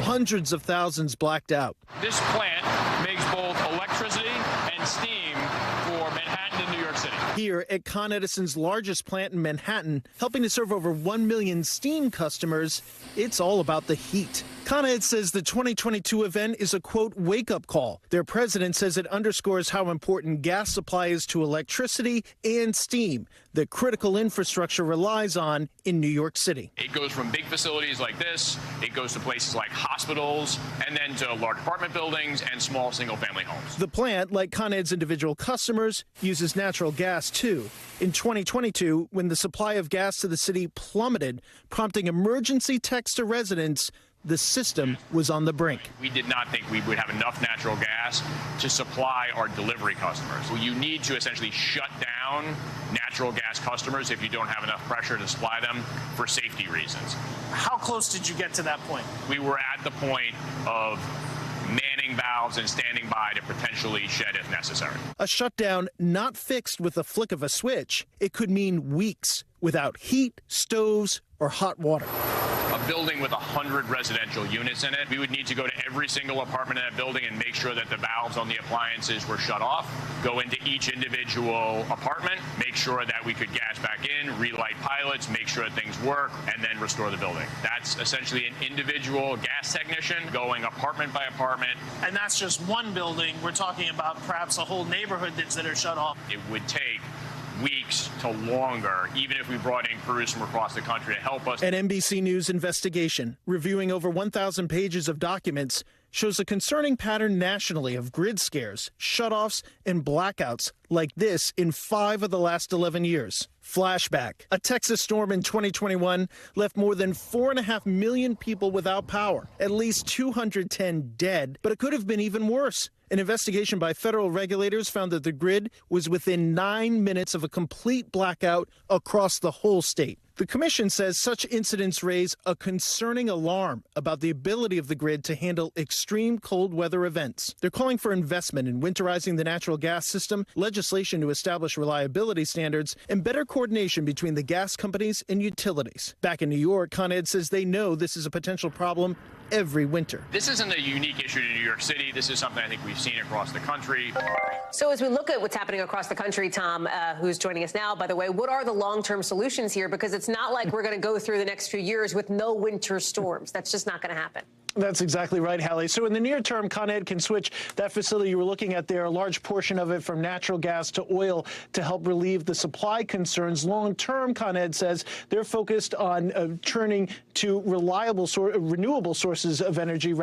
E: Hundreds of thousands blacked out.
F: This plant makes both electricity and steam for Manhattan and New York City.
E: Here at Con Edison's largest plant in Manhattan, helping to serve over 1 million steam customers, it's all about the heat. Con Ed says the 2022 event is a, quote, wake-up call. Their president says it underscores how important gas supply is to electricity and steam that critical infrastructure relies on in New York City.
F: It goes from big facilities like this, it goes to places like hospitals, and then to large apartment buildings and small single-family homes.
E: The plant, like Con Ed's individual customers, uses natural gas, too. In 2022, when the supply of gas to the city plummeted, prompting emergency texts to residents, the system was on the brink.
F: We did not think we would have enough natural gas to supply our delivery customers. You need to essentially shut down natural gas customers if you don't have enough pressure to supply them for safety reasons.
E: How close did you get to that point?
F: We were at the point of manning valves and standing by to potentially shed if necessary.
E: A shutdown not fixed with a flick of a switch. It could mean weeks without heat, stoves, or hot water.
F: A building with 100 residential units in it, we would need to go to every single apartment in that building and make sure that the valves on the appliances were shut off, go into each individual apartment, make sure that we could gas back in, relight pilots, make sure that things work, and then restore the building. That's essentially an individual gas technician going apartment by apartment.
E: And that's just one building. We're talking about perhaps a whole neighborhood that are shut off.
F: It would take weeks to longer, even if we brought in crews from across the country to help us.
E: An NBC News investigation reviewing over 1,000 pages of documents shows a concerning pattern nationally of grid scares, shutoffs, and blackouts like this in 5 of the last 11 years. Flashback. A Texas storm in 2021 left more than 4.5 million people without power, at least 210 dead, but it could have been even worse. An investigation by federal regulators found that the grid was within 9 minutes of a complete blackout across the whole state. The commission says such incidents raise a concerning alarm about the ability of the grid to handle extreme cold weather events. They're calling for investment in winterizing the natural gas system, legislation to establish reliability standards, and better coordination between the gas companies and utilities. Back in New York, Con Ed says they know this is a potential problem every winter.
F: This isn't a unique issue to New York City. This is something I think we've seen across the country.
A: So as we look at what's happening across the country, Tom, who's joining us now, by the way, what are the long-term solutions here? Because it's not like we're going to go through the next few years with no winter storms. That's just not going to happen.
E: That's exactly right, Hallie. So in the near term, Con Ed can switch that facility you were looking at there, a large portion of it from natural gas to oil to help relieve the supply concerns. Long term, Con Ed says they're focused on turning to renewable sources of energy,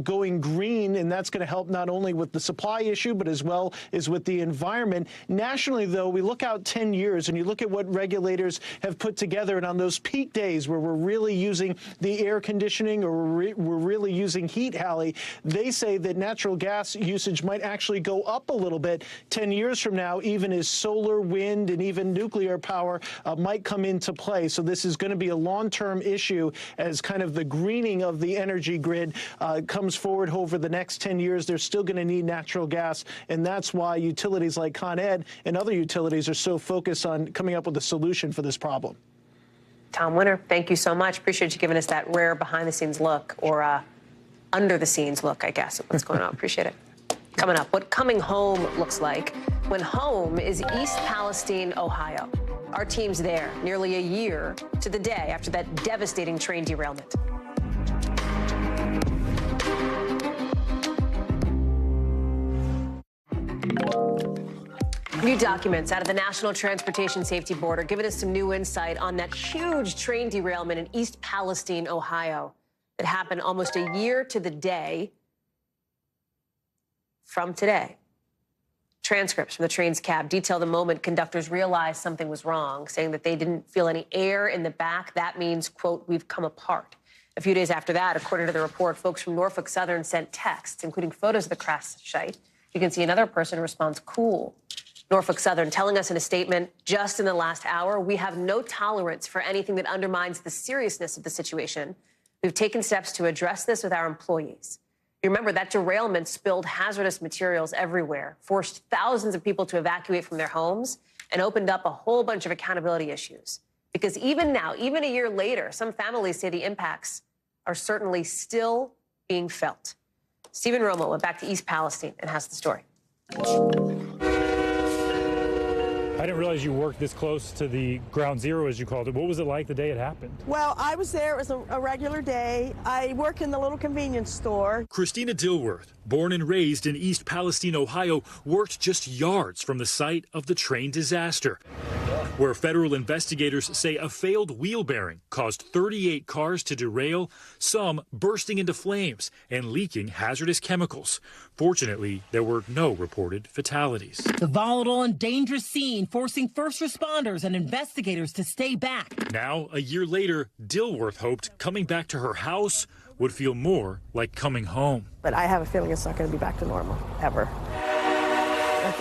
E: going green, and that's going to help not only with the supply issue, but as well as with the environment. Nationally, though, we look out 10 years and you look at what regulators have put together, and on those peak days where we're really using the air conditioning or we're really using heat, Hallie, they say that natural gas usage might actually go up a little bit 10 years from now, even as solar, wind, and even nuclear power might come into play. So this is going to be a long-term issue as kind of the greening of the energy grid comes forward over the next 10 years. They're still going to need natural gas, and that's why utilities like Con Ed and other utilities are so focused on coming up with a solution for this problem.
A: Tom Winter, thank you so much. Appreciate you giving us that rare behind-the-scenes look, or under-the-scenes look, I guess, at what's going on. Appreciate it. Coming up, what coming home looks like when home is East Palestine, Ohio. Our team's there nearly a year to the day after that devastating train derailment. New documents out of the National Transportation Safety Board are giving us some new insight on that huge train derailment in East Palestine, Ohio. It happened almost a year to the day from today. Transcripts from the train's cab detail the moment conductors realized something was wrong, saying that they didn't feel any air in the back. That means, quote, we've come apart. A few days after that, according to the report, folks from Norfolk Southern sent texts, including photos of the crash site. You can see another person responds, cool. Norfolk Southern telling us in a statement just in the last hour, we have no tolerance for anything that undermines the seriousness of the situation. We've taken steps to address this with our employees. You remember that derailment spilled hazardous materials everywhere, forced thousands of people to evacuate from their homes, and opened up a whole bunch of accountability issues. Because even now, even a year later, some families say the impacts are certainly still being felt. Stephen Romo went back to East Palestine and has the story.
H: I didn't realize you worked this close to the ground zero, as you called it. What was it like the day it happened?
I: Well, I was there. It was a regular day. I work in the little convenience store.
H: Christina Dilworth, born and raised in East Palestine, Ohio, worked just yards from the site of the train disaster, where federal investigators say a failed wheel bearing caused 38 cars to derail, some bursting into flames and leaking hazardous chemicals. Fortunately, there were no reported fatalities.
J: The volatile and dangerous scene forcing first responders and investigators to stay back.
H: Now, a year later, Dilworth hoped coming back to her house would feel more like coming home.
I: But I have a feeling it's not going to be back to normal, ever.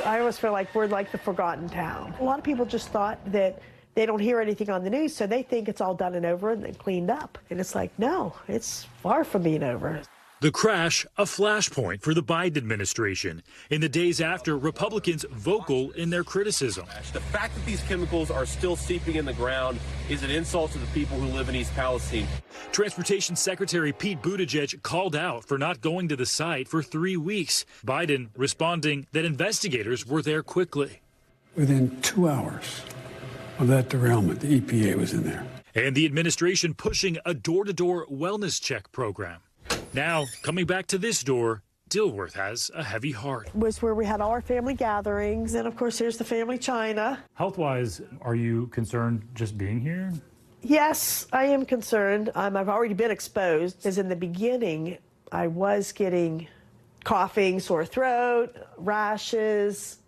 I: I always feel like we're like the forgotten town. A lot of people just thought that they don't hear anything on the news, so they think it's all done and over and then cleaned up. And it's like, no, it's far from being over.
H: The crash, a flashpoint for the Biden administration. In the days after, Republicans vocal in their criticism.
X: The fact that these chemicals are still seeping in the ground is an insult to the people who live in East Palestine.
H: Transportation Secretary Pete Buttigieg called out for not going to the site for 3 weeks. Biden responding that investigators were there quickly.
L: Within 2 hours of that derailment, the EPA was in there.
H: And the administration pushing a door-to-door wellness check program. Now, coming back to this door, Dilworth has a heavy heart.
I: It was where we had all our family gatherings, and of course, here's the family china.
H: Health-wise, are you concerned just being here?
I: Yes, I am concerned. I've already been exposed, because in the beginning, I was getting coughing, sore throat, rashes,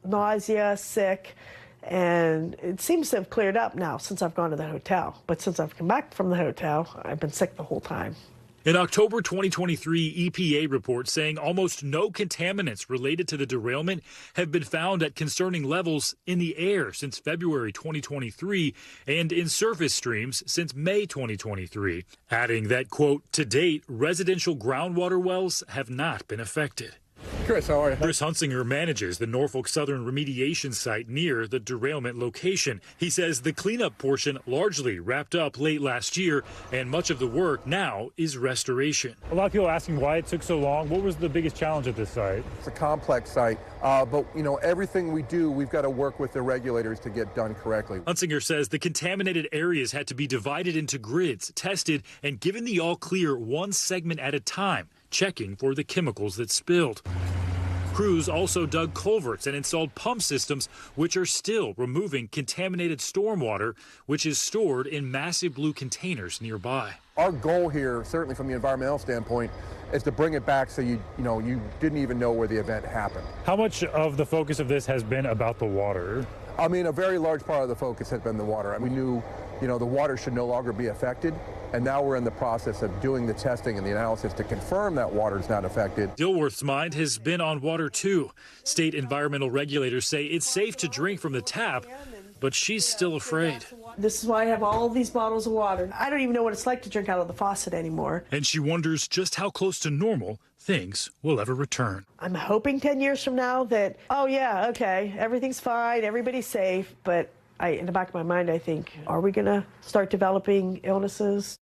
I: nausea, sick, and it seems to have cleared up now since I've gone to the hotel. But since I've come back from the hotel, I've been sick the whole time.
H: In October 2023, EPA reports saying almost no contaminants related to the derailment have been found at concerning levels in the air since February 2023 and in surface streams since May 2023, adding that, quote, to date, residential groundwater wells have not been affected.
K: Chris, how are you?
H: Chris Hunsinger manages the Norfolk Southern remediation site near the derailment location. He says the cleanup portion largely wrapped up late last year, and much of the work now is restoration.
M: A lot of people are asking why it took so long. What was the biggest challenge at this site?
K: It's a complex site, but everything we do, we've got to work with the regulators to get done correctly.
H: Hunsinger says the contaminated areas had to be divided into grids, tested, and given the all clear one segment at a time, checking for the chemicals that spilled. Crews also dug culverts and installed pump systems, which are still removing contaminated stormwater, which is stored in massive blue containers nearby.
K: Our goal here, certainly from the environmental standpoint, is to bring it back so you didn't even know where the event happened.
M: How much of the focus of this has been about the water?
K: I mean, a very large part of the focus has been the water. We knew, the water should no longer be affected, and now we're in the process of doing the testing and the analysis to confirm that water is not affected.
H: Dilworth's mind has been on water too. State environmental regulators say it's safe to drink from the tap, but she's still afraid.
I: This is why I have all these bottles of water. I don't even know what it's like to drink out of the faucet anymore.
H: And she wonders just how close to normal things will ever return.
I: I'm hoping 10 years from now that, oh yeah, okay, everything's fine, everybody's safe, but in the back of my mind, I think, are we going to start developing illnesses?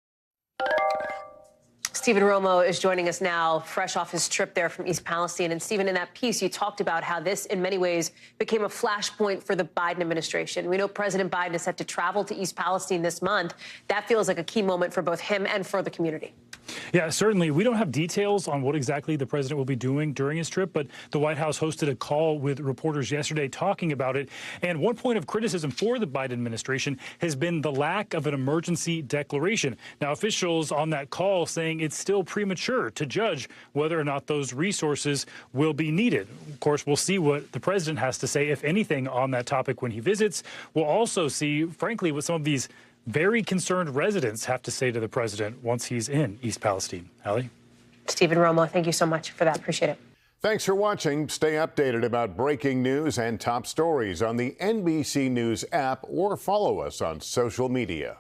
A: Stephen Romo is joining us now, fresh off his trip there from East Palestine. And Stephen, in that piece, you talked about how this, in many ways, became a flashpoint for the Biden administration. We know President Biden is set to travel to East Palestine this month. That feels like a key moment for both him and for the community.
M: Yeah, certainly. We don't have details on what exactly the president will be doing during his trip, but the White House hosted a call with reporters yesterday talking about it. And one point of criticism for the Biden administration has been the lack of an emergency declaration. Now, officials on that call saying it's still premature to judge whether or not those resources will be needed. Of course, we'll see what the president has to say, if anything, on that topic when he visits. We'll also see, frankly, what some of these very concerned residents have to say to the president once he's in East Palestine. Hallie?
A: Stephen Romo, thank you so much for that. Appreciate it.
N: Thanks for watching. Stay updated about breaking news and top stories on the NBC News app or follow us on social media.